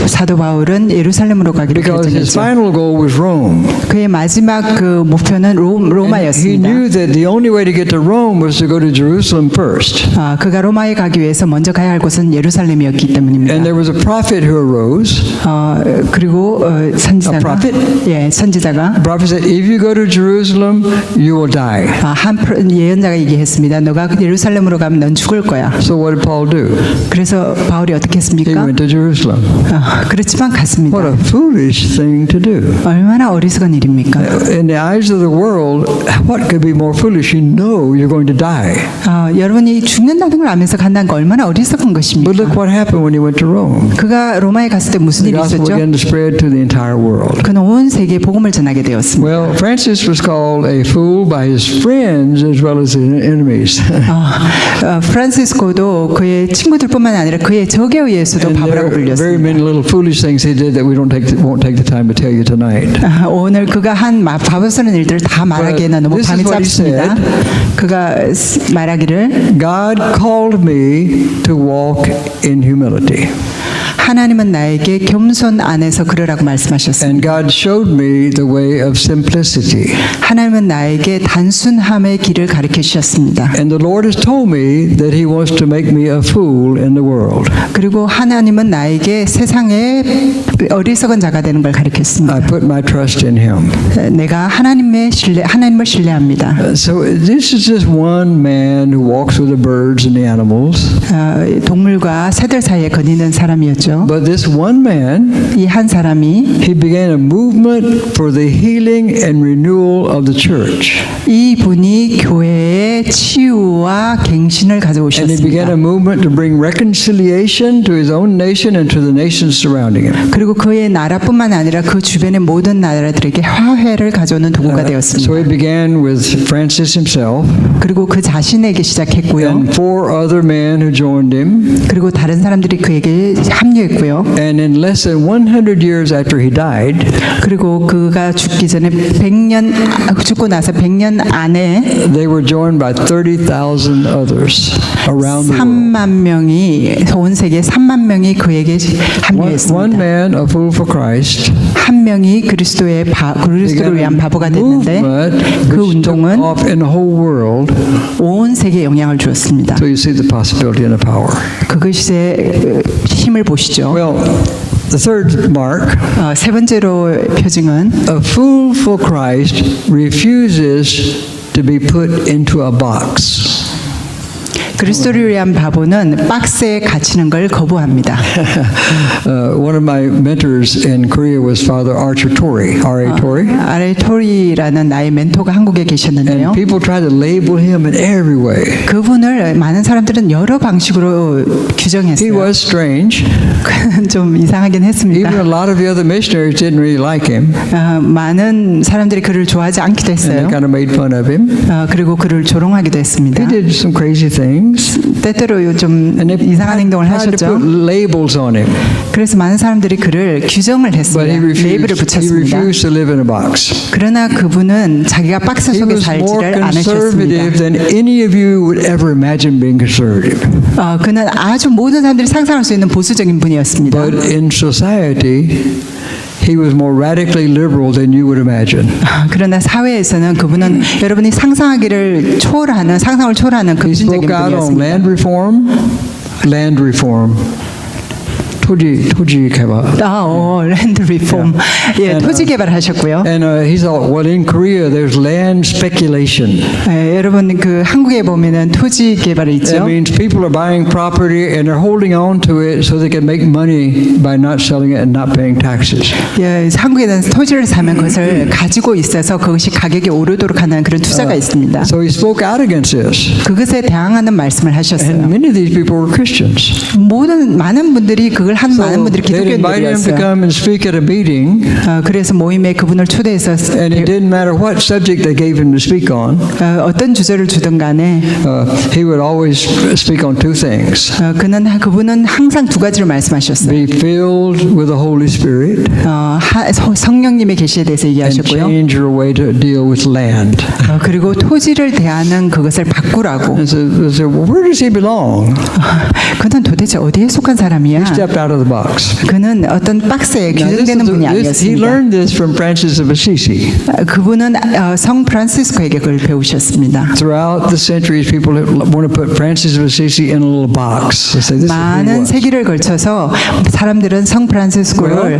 사도 바울은 예루살렘으로 가기로 because his 결정했죠. final goal was Rome. 그의 마지막 그 목표는 And he 로마였습니다. knew that the only way to get to Rome was to go to Jerusalem first. 그가 로마에 가기 위해서 먼저 가야 할 곳은 예루살렘이었기 때문입니다. And there was a prophet who arose. 그리고 선지자가 A prophet? 예, 선지자가 The prophet said, if you go to Jerusalem, you will die. 한 예언자가 얘기했습니다. 너가 예루살렘으로 가면 넌 죽을 거야. So what did Paul do? 그래서 바울이 어떻게 He 했습니까? went to Jerusalem. 그렇지만 갔습니다. What a foolish thing to do. 얼마나 어리석은 일입니까? In the eyes of the world, what could be more foolish? You know you're going to die. 여러분이 죽는다는 걸 알면서 간다는 거 얼마나 어리석은 But look 것입니까? what happened when he went to Rome. 그가 로마에 갔을 때 무슨 The 일이 gospel 있었죠? began to spread to the entire world. 그는 온 세계에 복음을 전하게 되었습니다. Well, Francis was called a fool by his friends as well as his enemies. 프란시스코도 그의 친구들뿐만 아니라 그의 적에 의해서도 And there 바보라고 are very 불렸습니다. many little foolish things he did that we won't take the time to tell you tonight. 오늘 그가 한 바보스러운 일들을 다 말하기에는 너무 this 밤이 is what he 짧습니다. 그가 말하기를 God called me to walk in humility. 하나님은 나에게 겸손 안에서 그러라고 말씀하셨습니다. And God showed me the way of simplicity. 하나님은 나에게 단순함의 길을 가르쳐 주셨습니다. And the Lord has told me that He wants to make me a fool in the world. 그리고 하나님은 나에게 세상에 어리석은 자가 되는 걸 가르쳤습니다. I put my trust in Him. 내가 하나님을 신뢰합니다. So this is just one man who walks with the birds and the animals. 동물과 새들 사이에 거니는 사람이었죠. But this one man, 이 한 사람이 he began a movement for the healing and renewal of the church. 이 분이 교회의 치유와 갱신을 And he began 가져오셨습니다. a movement to bring reconciliation to his own nation and to the nations surrounding him. 그리고 그의 나라뿐만 아니라 그 주변의 모든 나라들에게 화해를 가져오는 도구가 So 되었습니다. he began with Francis himself 그리고 그 자신에게 시작했고요. and 4 other men who joined him. 그리고 다른 사람들이 그에게 합류했고요. And in less than 100 years after he died, 그리고 그가 죽기 전에 죽고 나서 100년 안에 they were joined by 30,000 others around the world. 3만 명이 온 세계 3만 명이 그에게 One 합류했습니다. man, a fool for Christ, 한 명이 그리스도를 위한 바보가 됐는데 movement 그 which took 운동은 off in the whole world. 온 세계에 영향을 주었습니다. So you see the possibility and the power. 그것의 힘을 보시죠. Well, the third mark, 세 번째로 표징은 a fool for Christ refuses to be put into a box. 그리스도를 위한 바보는 박스에 갇히는 걸 거부합니다. One of my mentors in Korea was Father Archer Torrey, R.A. Torrey. R.A. 토리라는 나의 멘토가 한국에 계셨는데요. And people try to label him in every way. 그분을 많은 사람들은 여러 방식으로 He 규정했어요. was strange. 그는 좀 이상하긴 Even 했습니다. a lot of the other missionaries didn't really like him. 많은 사람들이 그를 좋아하지 않기도 And they 했어요. kind of made fun of him. 그리고 그를 조롱하기도 했습니다. He did some crazy things. 때때로 좀 And they 이상한 행동을 tried to 하셨죠. put labels on him. 그래서 많은 사람들이 그를 규정을 But 했습니다. 레이블을 he 붙였습니다. refused to live in a box. 그러나 그분은 자기가 박스 He 속에 was more 살지를 conservative 않으셨습니다. than any of you would ever imagine being conservative. 그는 아주 모든 사람들이 상상할 수 있는 보수적인 분이었습니다. But in society, he was more radically liberal than you would imagine. 그러나 사회에서는 그분은 여러분이 상상을 초월하는 He 급진적인 spoke out on 분이었습니다. land reform. 토지 개발. 랜드 리폼. 예, And, 토지 개발을 하셨고요. And he thought, well, in Korea, there's land speculation. 여러분 그 한국에 보면은 토지 개발이 That 있죠. means people are buying property and they're holding on to it so they can make money by not selling it and not paying taxes. 예, 한국에는 토지를 사면 그것을 가지고 있어서 그것이 가격이 오르도록 하는 그런 투자가 있습니다. So he spoke out against this. 그것에 대항하는 말씀을 And 하셨어요. many of these people were Christians. 많은 분들이 그걸 한 많은 So 분들이 they invited him to 기독교인들이었어요. come and speak at a meeting, 그래서 모임에 그분을 초대해서 and it didn't matter what subject they gave him to speak on. 어떤 주제를 주든 간에 He would always speak on 2 things. 그분은 항상 2가지를 말씀하셨어요. Be filled with the Holy Spirit 성령님의 계시에 대해서 and 얘기하셨고요. change your way to deal with land. 그리고 토지를 대하는 그것을 바꾸라고. And so well, where does he belong? 그는 도대체 어디에 속한 사람이야? He stepped out of the box. 그는 어떤 박스에 Now, 규정되는 분이 he 아니었습니다. learned this from Francis of Assisi. 그분은 성 프란시스코에게 그걸 배우셨습니다. Throughout the centuries, people want to put Francis of Assisi in a little box. They say, this is who he 많은 was. 세기를 걸쳐서 사람들은 성 프란시스코를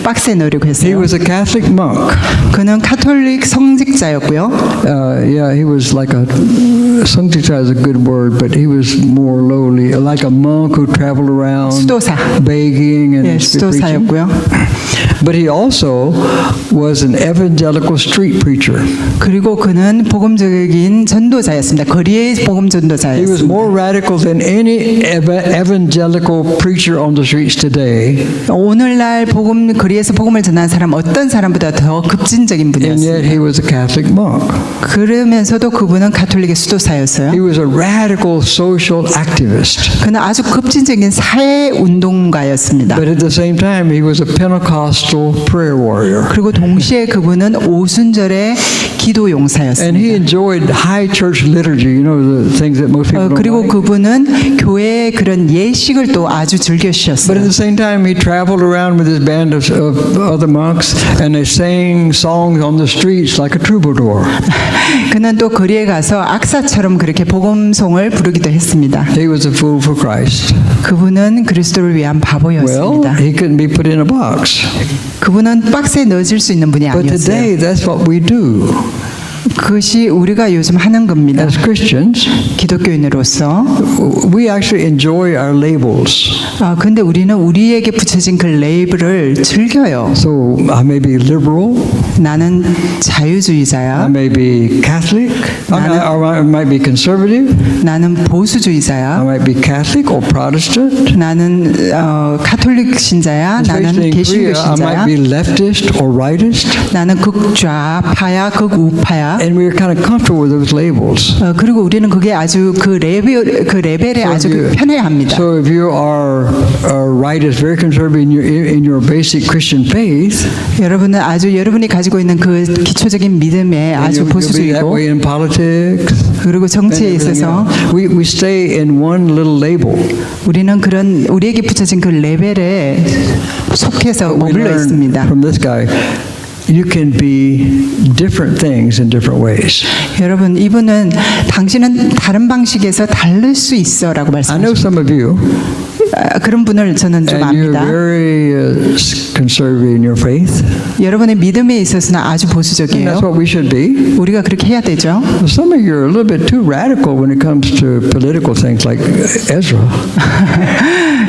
박스에 넣으려고 He 했어요. was a Catholic monk. 그는 카톨릭 성직자였고요. Yeah, he was like a, 성직자 is a good word, but he was more lowly, like a monk who traveled around 수도사. begging and 예, preaching. 수도사였고요. But he also was an evangelical street preacher. 그리고 그는 복음적인 전도자였습니다. 거리의 복음 He was 전도자였습니다. more radical than any evangelical preacher on the streets today, 오늘날 거리에서 복음을 전하는 사람 어떤 사람보다 더 급진적인 and yet 분이었습니다. he was a Catholic monk. 그러면서도 그분은 가톨릭의 수도사였어요. He was a radical social activist. 그는 아주 급진적인 사회 운동가였습니다. But at the same time, he was a Pentecostal Pentecostal prayer warrior. 그리고 동시에 그분은 오순절의 기도 And he 용사였습니다. enjoyed high church liturgy, you know, the things that most people don't 그리고 like. 그분은 교회의 그런 예식을 또 아주 But at 즐겨주셨어요. the same time, he traveled around with his band of other monks, and they sang songs on the streets like a troubadour. 그는 또 거리에 가서 악사처럼 그렇게 복음송을 부르기도 했습니다. He was a fool for Christ. 그분은 그리스도를 위한 Well, 바보였습니다. he couldn't be put in a box. 그분은 박스에 넣어질 수 있는 분이 But 아니었어요. today, that's what we do 그것이 우리가 요즘 하는 겁니다. as Christians. 기독교인으로서. We actually enjoy our labels. 근데 우리는 우리에게 붙여진 그 레이블을 즐겨요. So I may be liberal, 나는 I 자유주의자야. may be Catholic, or I might be conservative, 나는 I 보수주의자야. might be Catholic or Protestant. 나는 카톨릭 신자야. 나는 Especially in 개신교 Korea, I might 신자야. be leftist or rightist. 나는 극좌파야, 극우파야. And we're kind of comfortable with those labels. 그리고 우리는 그게 아주 그 레벨에 아주 편해합니다. So if you are rightist, very conservative in your basic Christian faith, 여러분은 아주 여러분이 가지고 있는 그 기초적인 믿음에 and 아주 you'll be that 보수주의고 way in politics. 그리고 and 정치에 everything 있어서 else. We stay in one little label. 우리는 그런 우리에게 붙여진 그 레벨에 속해서 We 머물러 learn 있습니다. from this guy. You can be different things in different ways. 여러분 이분은 당신은 다른 방식에서 다를 수 있어라고 I know 말씀하십니다. some of you, 그런 분을 저는 좀 and you're 압니다. very conservative in your faith. 여러분의 믿음에 있어서는 아주 And 보수적이에요. that's what we should be. 우리가 그렇게 해야 되죠. Some of you are a little bit too radical when it comes to political things like Ezra.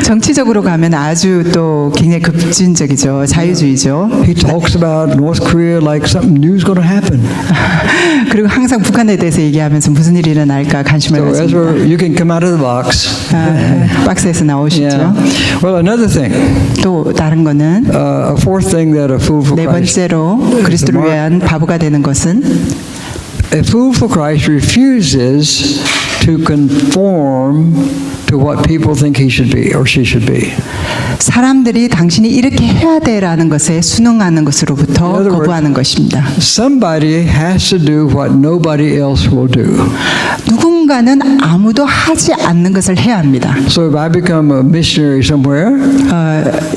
정치적으로 가면 아주 또 굉장히 급진적이죠. 자유주의죠. He talks about North Korea like something new's going to happen. 그리고 항상 북한에 대해서 얘기하면서 무슨 일이 일어날까 관심을 So 가집니다. Ezra, you can come out of the box. 박스에서 나오시죠. Yeah. Well, another thing, 또 다른 거는 a fourth thing that a fool for 네 Christ. 번째로 그리스도를 위한 바보가 되는 것은 A fool for Christ refuses to conform to what people think he should be or she should be. 사람들이 당신이 이렇게 해야 돼라는 것에 순응하는 것으로부터 In other words, 거부하는 것입니다. Somebody has to do what nobody else will do. 누군가는 아무도 하지 않는 것을 해야 합니다. So if I become a missionary somewhere,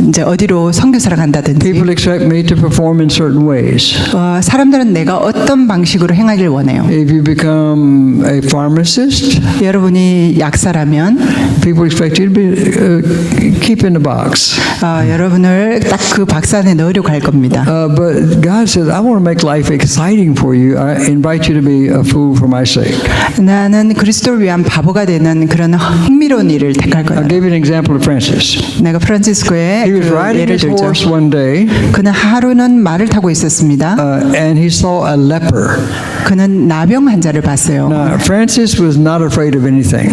이제 어디로 선교사를 간다든지 people expect me to perform in certain ways. 사람들은 내가 어떤 방식으로 행하길 원해요. If you become a pharmacist, 여러분이 약사라면 people expect you to be keep in the box. 여러분을 딱 그 박스 안에 넣으려고 할 겁니다. But God says, I want to make life exciting for you. I invite you to be a fool for my sake. 나는 그리스도를 위한 바보가 되는 그런 흥미로운 일을 택할 거야. I'll give you an example of Francis. 내가 프란치스코의 He was 그 riding 예를 his 들죠. horse one day, 그는 하루는 말을 타고 있었습니다. and he saw a leper. 그는 나병 환자를 봤어요. Now, Francis was not afraid of anything.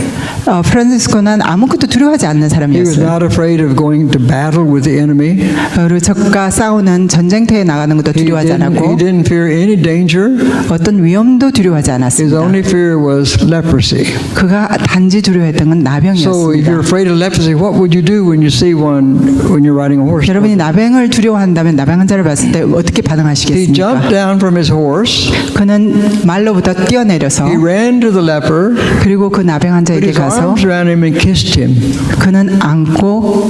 프란치스코는 아무것도 두려워하지 않는 He was 사람이었어요. not afraid of going to battle with the enemy. 그리고 적과 싸우는 전쟁터에 나가는 것도 He 두려워하지 않았고 didn't fear any danger. 어떤 위험도 두려워하지 His 않았습니다. only fear was leprosy. 그가 단지 두려워했던 건 So if 나병이었습니다. you're afraid of leprosy, what would you do when you see one when you're riding a horse? 여러분이 나병을 두려워한다면 나병 환자를 봤을 때 어떻게 He 반응하시겠습니까? jumped down from his horse. 그는 말로부터 뛰어내려서 He ran to the leper, 그리고 그 나병 put 환자에게 his 가서 arms around him and kissed him. 그는 안고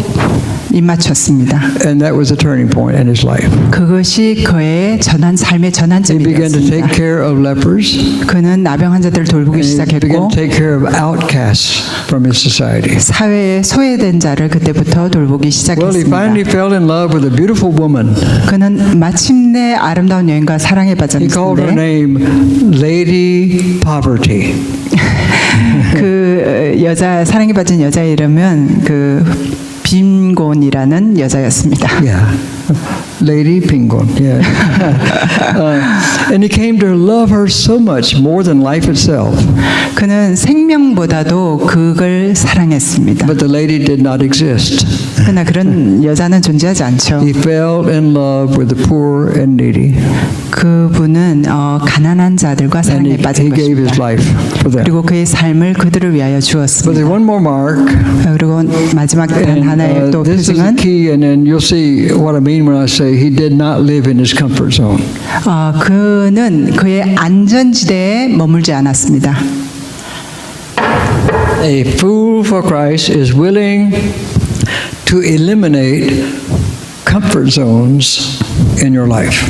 입 맞췄습니다. And that was a turning point in his life. 그것이 그의 삶의 He began to take 전환점이었습니다. care of lepers. 그는 나병 환자들을 돌보기 And he began 시작했고 to take care of outcasts from his society. 사회에 소외된 자를 그때부터 돌보기 Well, he finally 시작했습니다. fell in love with a beautiful woman. 그는 마침내 아름다운 여인과 사랑에 He called her 빠졌는데 name Lady Poverty. 그 여자 사랑에 빠진 여자 이름은 그 빈곤이라는 여자였습니다. Yeah. Lady Pingon. Yeah. And he came to love her so much more than life itself. 그는 생명보다도 그걸 사랑했습니다. But the lady did not exist. 그러나 그런 여자는 존재하지 않죠. He fell in love with the poor and needy. 그분은 가난한 자들과 And 사랑에 빠진 he gave his 것입니다. life for them. 그리고 그의 삶을 그들을 위하여 But 주었습니다. there's one more mark. 그리고 마지막 단 And 하나의 또 this is the 표징은 key, and then you'll see what I mean mean when I say he did not live in his comfort zone. 그는 그의 안전지대에 머물지 않았습니다. A fool for Christ is willing to eliminate comfort zones in your life.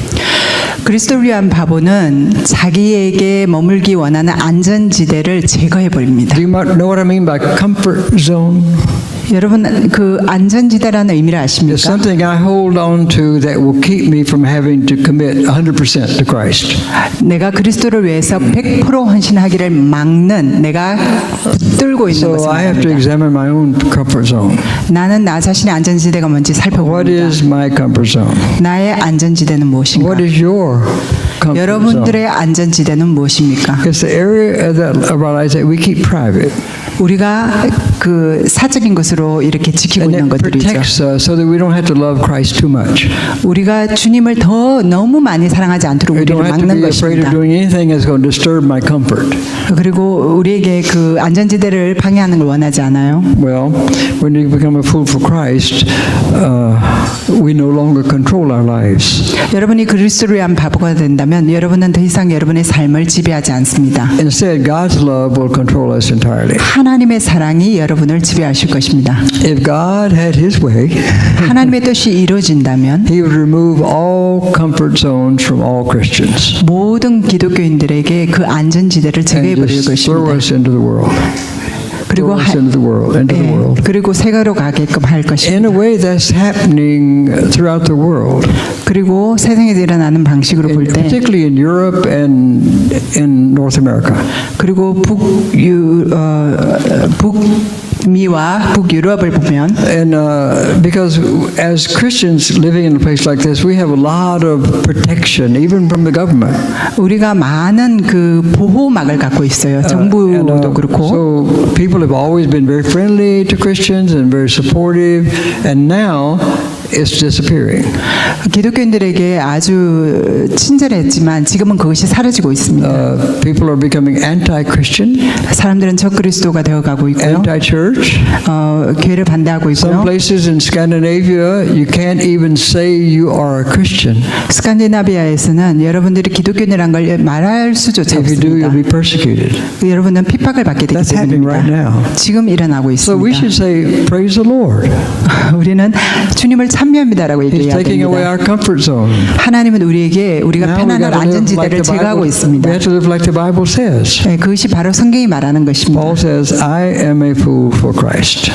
그리스도를 위한 바보는 자기에게 머물기 원하는 안전지대를 제거해 버립니다. Do you know what I mean by comfort zone? 여러분 그 안전지대라는 의미를 It's 아십니까? something I hold on to that will keep me from having to commit 100% to Christ. 내가 그리스도를 위해서 100% 헌신하기를 막는 내가 붙들고 있는 So 것을 I have to 말합니다. examine my own comfort zone. 나는 나 자신의 안전지대가 뭔지 What 살펴봅니다. is my comfort zone? 나의 안전지대는 무엇인가? What is your comfort zone? 여러분들의 안전지대는 무엇입니까? It's the area of our lives that we keep private. 우리가 그 사적인 것으로 이렇게 지키고 And 있는 it 것들이죠. protects us so that we don't have to love Christ too much. 우리가 주님을 더 너무 많이 사랑하지 않도록 We 우리를 don't have to 막는 be afraid 것입니다. of doing anything that's going to disturb my comfort. 그리고 우리에게 그 안전지대를 방해하는 걸 원하지 않아요. Well, when you become a fool for Christ, we no longer control our lives. 여러분이 그리스도를 위한 바보가 된다면 여러분은 더 이상 여러분의 삶을 지배하지 않습니다. Instead, God's love will control us entirely. 하나님의 사랑이 여러분을 지배하실 것입니다. If God had His way, 하나님의 뜻이 이루어진다면 He would remove all comfort zones from all Christians 모든 기독교인들에게 그 안전지대를 and 제거해버릴 just throw 것입니다. us into the world. 그리고 Throw us into the world, into the world. 그리고 세계로 가게끔 할 In 것입니다. a way that's happening throughout the world, 그리고 세상에서 일어나는 방식으로 볼 때 particularly in Europe and in North America. 그리고 북미와 북유럽을 보면 And because as Christians living in a place like this, we have a lot of protection, even from the government. 우리가 많은 그 보호막을 갖고 있어요. 정부도 그렇고. So people have always been very friendly to Christians and very supportive, and now it's disappearing. 기독교인들에게 아주 친절했지만 지금은 그것이 사라지고 있습니다. People are becoming anti-Christian, 사람들은 적그리스도가 되어가고 있고요. anti-church. 교회를 반대하고 Some 있고요. places in Scandinavia, you can't even say you are a Christian. 스칸디나비아에서는 여러분들이 기독교인이라는 걸 말할 수조차 If you do, you'll 없습니다. be persecuted. 여러분은 핍박을 받게 되기 That's happening right 때문입니다. now. 지금 일어나고 So we 있습니다. should say, praise the Lord. 우리는 주님을 찬미합니다라고 He's 얘기해야 taking away 됩니다. our comfort zone. 하나님은 우리에게 우리가 Now we 편안한 gotta live like 안전지대를 the 제거하고 Bible. 있습니다. We have to live like the Bible says. 네, 그것이 바로 성경이 말하는 것입니다. Paul says, I am a fool for Christ.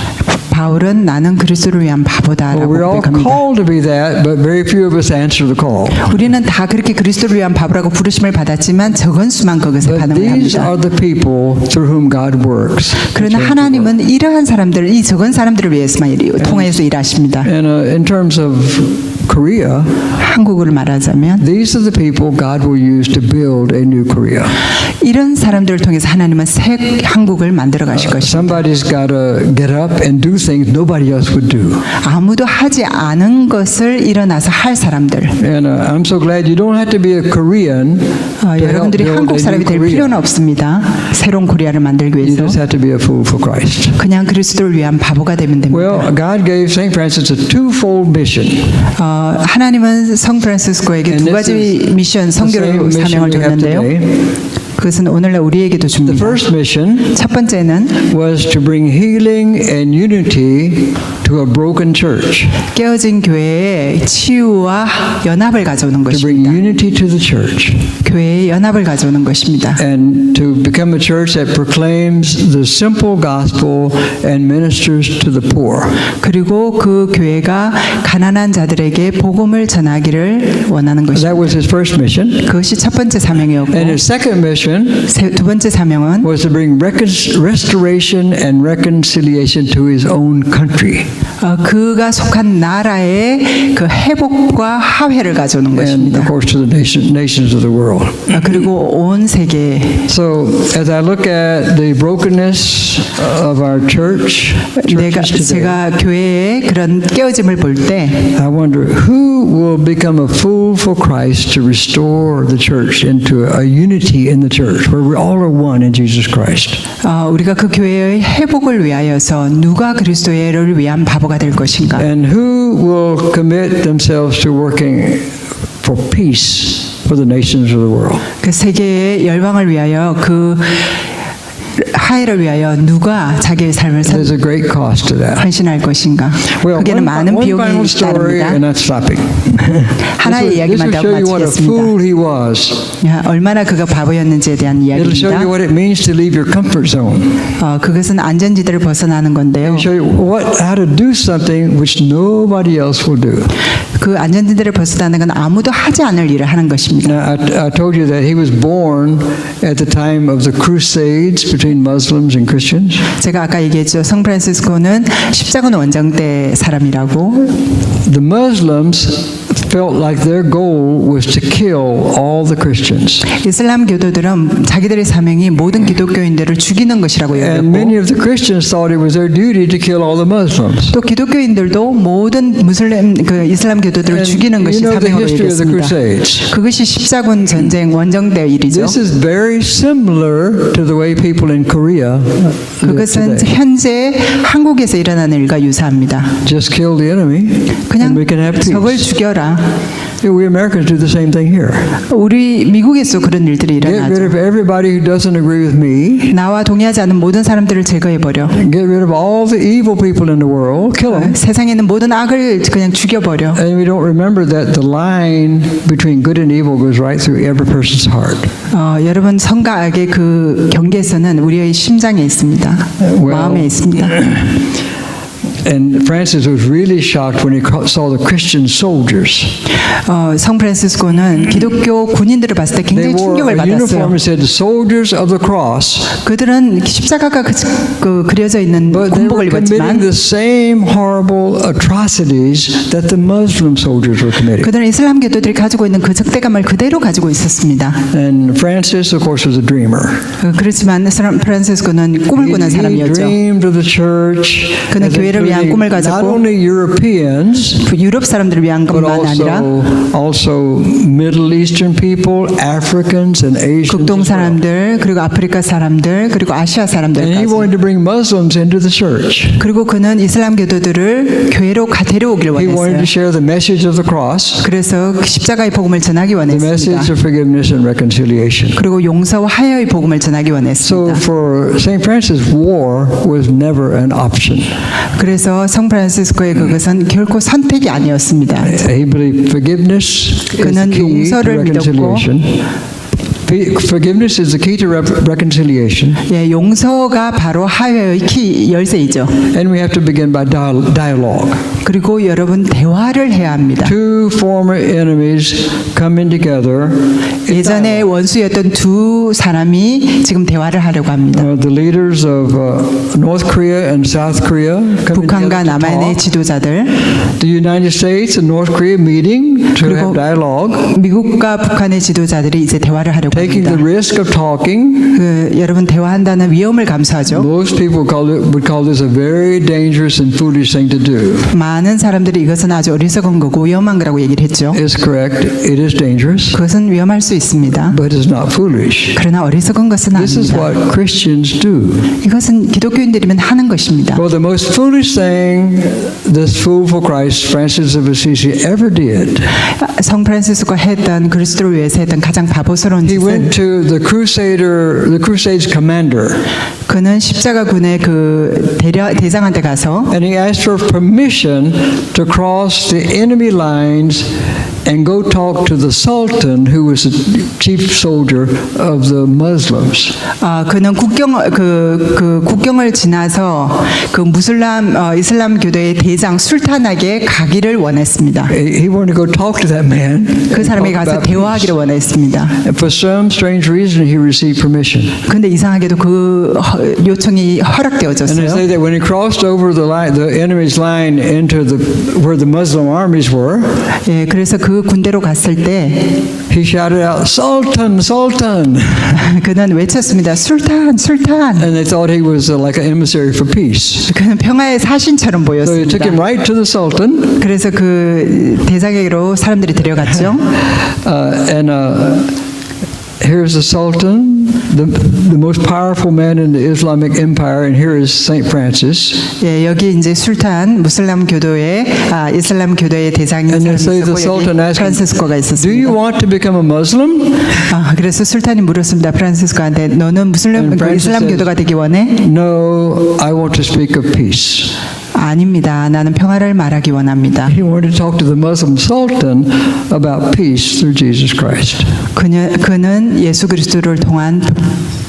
바울은 나는 그리스도를 위한 Well, 바보다라고 we're all 고백합니다. called to be that, but very few of us answer the call. 우리는 다 그렇게 그리스도를 위한 바보라고 부르심을 받았지만 적은 수만 그것에 But 반응을 these 합니다. are the people through whom God works. 그러나 하나님은 이러한 사람들, 이 적은 사람들을 위해서만 통해서 일하십니다. And in terms of Korea, 한국어를 말하자면 these are the people God will use to build a new Korea. 이런 사람들을 통해서 하나님은 새 한국을 만들어 가실 것입니다. Somebody's got to get up and do things nobody else would do. 아무도 하지 않은 것을 일어나서 할 사람들. And I'm so glad you don't have to be a Korean to help 여러분들이 build 한국 a 사람이 new 될 Korea. 필요는 없습니다. 새로운 코리아를 만들기 You 위해서 just have to be a fool for Christ. 그냥 그리스도를 위한 바보가 되면 됩니다. Well, God gave St. Francis a twofold mission. 하나님은 성 프란시스코에게 And 두 this 가지 is 미션, the same 성교를 mission 사명을 we have 줬는데요. today. 그것은 오늘날 우리에게도 The 줍니다. first mission 첫 번째는 was to bring healing and unity to a broken church. 깨어진 교회에 치유와 연합을 가져오는 To bring 것입니다. unity to the church. 교회에 연합을 가져오는 것입니다. And to become a church that proclaims the simple gospel and ministers to the poor. 그리고 그 교회가 가난한 자들에게 복음을 전하기를 원하는 That 것입니다. was his first mission. 그것이 첫 번째 사명이었고 And his second mission 두 번째 사명은 was to bring restoration and reconciliation to his own country. 그가 속한 나라의 그 회복과 화해를 가져오는 And 것입니다. of course to the nations of the world. 그리고 온 세계에 So as I look at the brokenness of our churches today, 제가 교회의 그런 깨어짐을 볼 때 I wonder who will become a fool for Christ to restore the church into a unity in the church. church where we all are one in Jesus Christ? 우리가 그 교회의 회복을 위하여서 누가 그리스도를 위한 바보가 될 것인가? And who will commit themselves to working for peace for the nations of the world? 그 세계의 열방을 위하여 그 하해를 위하여 누가 자기의 삶을 There's a great cost to that. 헌신할 것인가? Well, 그게는 많은 one 비용이 final story, 따릅니다. and that's stopping. 하나의 This 이야기만 will 더 show you what a 마치겠습니다. fool he was. 얼마나 그가 바보였는지에 대한 It'll show you 이야기입니다. what it means to leave your comfort zone. 그것은 안전지대를 벗어나는 건데요. It'll show you how to do something which nobody else will do. 그 안전지대를 벗어나는 건 아무도 하지 않을 일을 하는 것입니다. Now, I told you that he was born at the time of the Crusades between Muslims and Christians. 제가 아까 얘기했죠. 성 프란시스코는 십자군 원정 때 사람이라고. The Muslims felt like their goal was to kill all the Christians. 이슬람 교도들은 자기들의 사명이 모든 기독교인들을 죽이는 것이라고 And many 여겼고 of the Christians thought it was their duty to kill all the Muslims. 또 기독교인들도 모든 무슬림 그 이슬람 교도들을 And 죽이는 것이 you know the 사명으로 history of the 여겼습니다. Crusades. 그것이 십자군 전쟁 원정 때 일이죠. This is very similar to the way people in Korea live 그것은 today. 현재 한국에서 일어나는 일과 유사합니다. Just kill the enemy and 그냥 we can have 적을 peace. 죽여라. We Americans do the same thing here. 우리 미국에서 그런 일들이 Get rid 일어나죠. of everybody who doesn't agree with me. 나와 동의하지 않는 모든 사람들을 제거해버려. Get rid of all the evil people in the world. Kill them. 세상에 있는 모든 악을 그냥 죽여버려. And we don't remember that the line between good and evil goes right through every person's heart. 여러분 선과 악의 그 경계선은 우리의 심장에 있습니다. 마음에 있습니다. And Francis was really shocked when he saw the Christian soldiers. 성 프란시스코는 기독교 군인들을 봤을 때 They 굉장히 wore 충격을 a uniform 받았어요. that said the soldiers of the cross, 그들은 십자가가 그려져 있는 but they 군복을 were committing 입었지만 the same horrible atrocities that the Muslim soldiers were committing. 그들은 이슬람 교도들이 가지고 있는 그 적대감을 그대로 가지고 있었습니다. And Francis, of course, was a dreamer. 그렇지만 성 프란시스코는 꿈을 꾸는 He 사람이었죠. dreamed of the church 그는 as 교회를 위한 꿈을 including not 가졌고 only Europeans, 유럽 사람들을 위한 but 것만 아니라 also Middle Eastern people, Africans, and Asians. 극동 as well. 사람들 그리고 아프리카 사람들 그리고 아시아 And he 사람들까지 wanted to bring Muslims into the church. 그리고 그는 이슬람 교도들을 교회로 데려오기를 He wanted 원했어요. to share the message of the cross, 그래서 십자가의 복음을 전하기 the message 원했습니다. of forgiveness and reconciliation. 그리고 용서와 화해의 복음을 전하기 So 원했습니다. for St. Francis, war was never an option. 그래서 성 프란시스코의 그것은 결코 선택이 아니었습니다. He believed forgiveness is the 그는 key to 용서를 믿었고 reconciliation. Forgiveness is the key to reconciliation. 예, 용서가 바로 화해의 키 열쇠이죠. And we have to begin by dialogue. 그리고 여러분 대화를 해야 합니다. Two former enemies coming together. 예전에 원수였던 두 사람이 지금 대화를 하려고 합니다. The leaders of North Korea and South Korea coming 북한과 together to 남한의 talk. 지도자들 The United States and North Korea meeting to have 그리고 dialogue, 미국과 북한의 지도자들이 이제 대화를 하려고 taking 합니다. the risk of talking. 여러분 대화한다는 위험을 감수하죠. Most people would call this a very dangerous and foolish thing to do. 많은 사람들이 이것은 아주 어리석은 거고 위험한 거라고 얘기를 했죠. It's correct. It is dangerous, 그것은 위험할 수 있습니다. but it's not foolish. 그러나 어리석은 것은 This is 아닙니다. what Christians do. 이것은 기독교인들이면 하는 것입니다. Well, the most foolish thing this fool for Christ, Francis of Assisi, ever did, 성 프란시스코가 했던 그리스도를 위해서 했던 가장 바보스러운 he 짓은 went to the Crusades commander, 그는 십자가군의 그 대장한테 가서 and he asked for permission to cross the enemy lines and go talk to the Sultan, who was the chief soldier of the Muslims. 그는 국경을 지나서 그 이슬람 교도의 대장 술탄에게 가기를 원했습니다. He wanted to go talk to that man. 그 and 사람에게 talk 가서 about 대화하기를 원했습니다. peace. And for some strange reason, he received permission. 그런데 이상하게도 그 요청이 And they 허락되어졌어요. say that when he crossed over the enemy's line into where the Muslim armies were, 예, 그래서 그 군대로 갔을 때 he shouted out, "Sultan, Sultan!" 그는 외쳤습니다. 술탄, 술탄. And they thought he was like an emissary for peace. 그는 평화의 사신처럼 So they took him 보였습니다. right to the Sultan, 그래서 그 대장에게로 사람들이 데려갔죠. and here's the Sultan. the most powerful man in the Islamic empire, and here is Saint Francis. 예, 여기 이제 술탄 이슬람 교도의 대장인 And they 사람이 say the 있었고 Sultan 여기 asked 프란시스코가 him, "Do you 있었습니다. want to become a Muslim?" 그래서 술탄이 물었습니다. 프란시스코한테 너는 And Francis 이슬람 says, 교도가 되기 원해? "No, I want to speak of peace." 아닙니다. 나는 평화를 말하기 원합니다. He wanted to talk to the Muslim Sultan about peace through Jesus Christ. 그는 예수 그리스도를 통한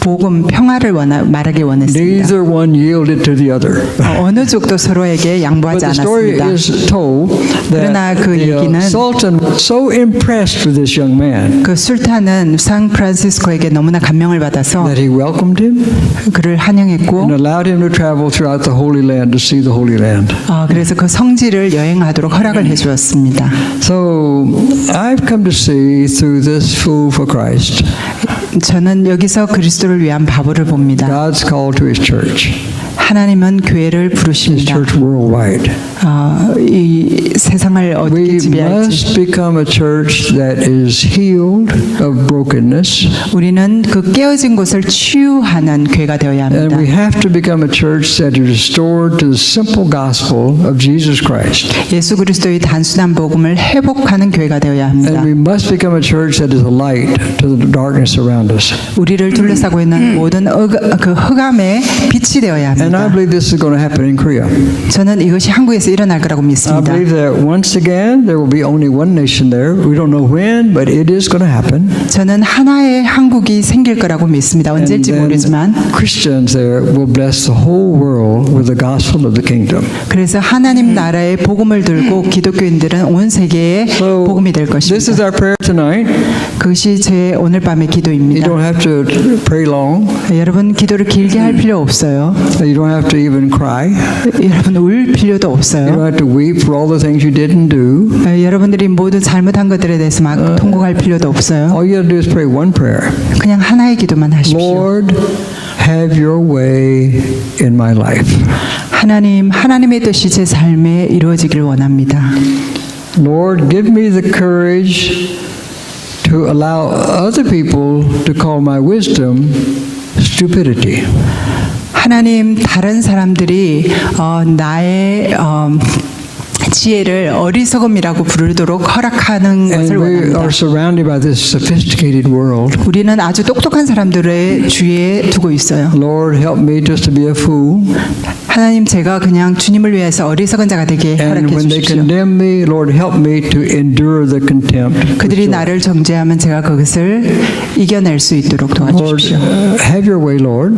복음 평화를 말하기 원했습니다. Neither one yielded to the other. 어느 쪽도 서로에게 But 양보하지 the story 않았습니다. is told 그러나 that 그 the 얘기는 Sultan was so impressed with this young man 그 술탄은 상 프란시스코에게 너무나 감명을 받아서 that he welcomed him 그를 환영했고 and allowed him to travel throughout the Holy Land to see the Holy Land. 그래서 그 성지를 여행하도록 허락을 해주었습니다. So I've come to see through this fool for Christ 저는 여기서 그리스도를 위한 바보를 봅니다. God's call to His church, 하나님은 교회를 His 부르십니다. church worldwide. 이 세상을 어떻게 We 지배할지 must become a church that is healed of brokenness, 우리는 그 깨어진 곳을 치유하는 교회가 되어야 and 합니다. we have to become a church that is restored to the simple gospel of Jesus Christ. 예수 그리스도의 단순한 복음을 회복하는 교회가 되어야 합니다. And we must become a church that is a light to the darkness around us. 우리를 둘러싸고 있는 모든 그 흑암의 빛이 되어야 And I 합니다. believe this is going to happen in Korea. 저는 이것이 한국에서 일어날 거라고 I 믿습니다. believe that once again there will be only one nation there. We don't know when, but it is going to happen. 저는 하나의 한국이 생길 거라고 믿습니다. And 언제일지 then 모르지만 Christians there will bless the whole world with the gospel of the kingdom. 그래서 하나님 나라의 복음을 들고 기독교인들은 온 세계에 So 복음이 될 this is 것입니다. our prayer tonight. 그것이 제 오늘 밤의 You 기도입니다. don't have to pray long. 여러분 기도를 길게 할 필요 없어요. You don't have to even cry. 여러분 울 필요도 You don't 없어요. have to weep for all the things you didn't do. 여러분들이 모두 잘못한 것들에 대해서 막 통곡할 필요도 없어요. All you have to do is pray one prayer. 그냥 하나의 기도만 하십시오. Lord, have your way in my life. 하나님의 뜻이 제 삶에 이루어지기를 원합니다. Lord, give me the courage to allow other people to call my wisdom stupidity. 하나님 다른 사람들이 나의 지혜를 어리석음이라고 부르도록 허락하는 And 것을 we 원합니다. are surrounded by this sophisticated world. 우리는 아주 똑똑한 사람들의 주위에 두고 있어요. Lord, help me just to be a fool. 하나님 제가 그냥 주님을 위해서 어리석은 자가 되게 And 허락해 when they 주십시오. condemn me, Lord, help me to endure the contempt. 그들이 나를 정죄하면 제가 그것을 이겨낼 수 있도록 Lord, 도와주십시오. have your way, Lord,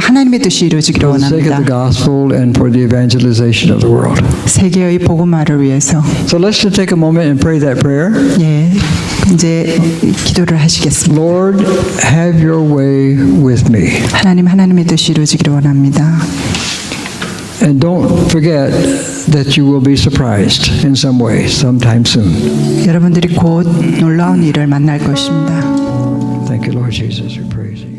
하나님의 뜻이 이루어지기를 for the sake of the 원합니다. gospel and for the evangelization of the world. 세계의 복음화를 위해서. So let's just take a moment and pray that prayer. 예, 이제 기도를 하시겠습니다. Lord, have your way with me. 하나님의 뜻이 이루어지기를 원합니다. And don't forget that you will be surprised in some way sometime soon. 여러분들이 곧 놀라운 일을 만날 것입니다. Thank you, Lord Jesus. We praise you.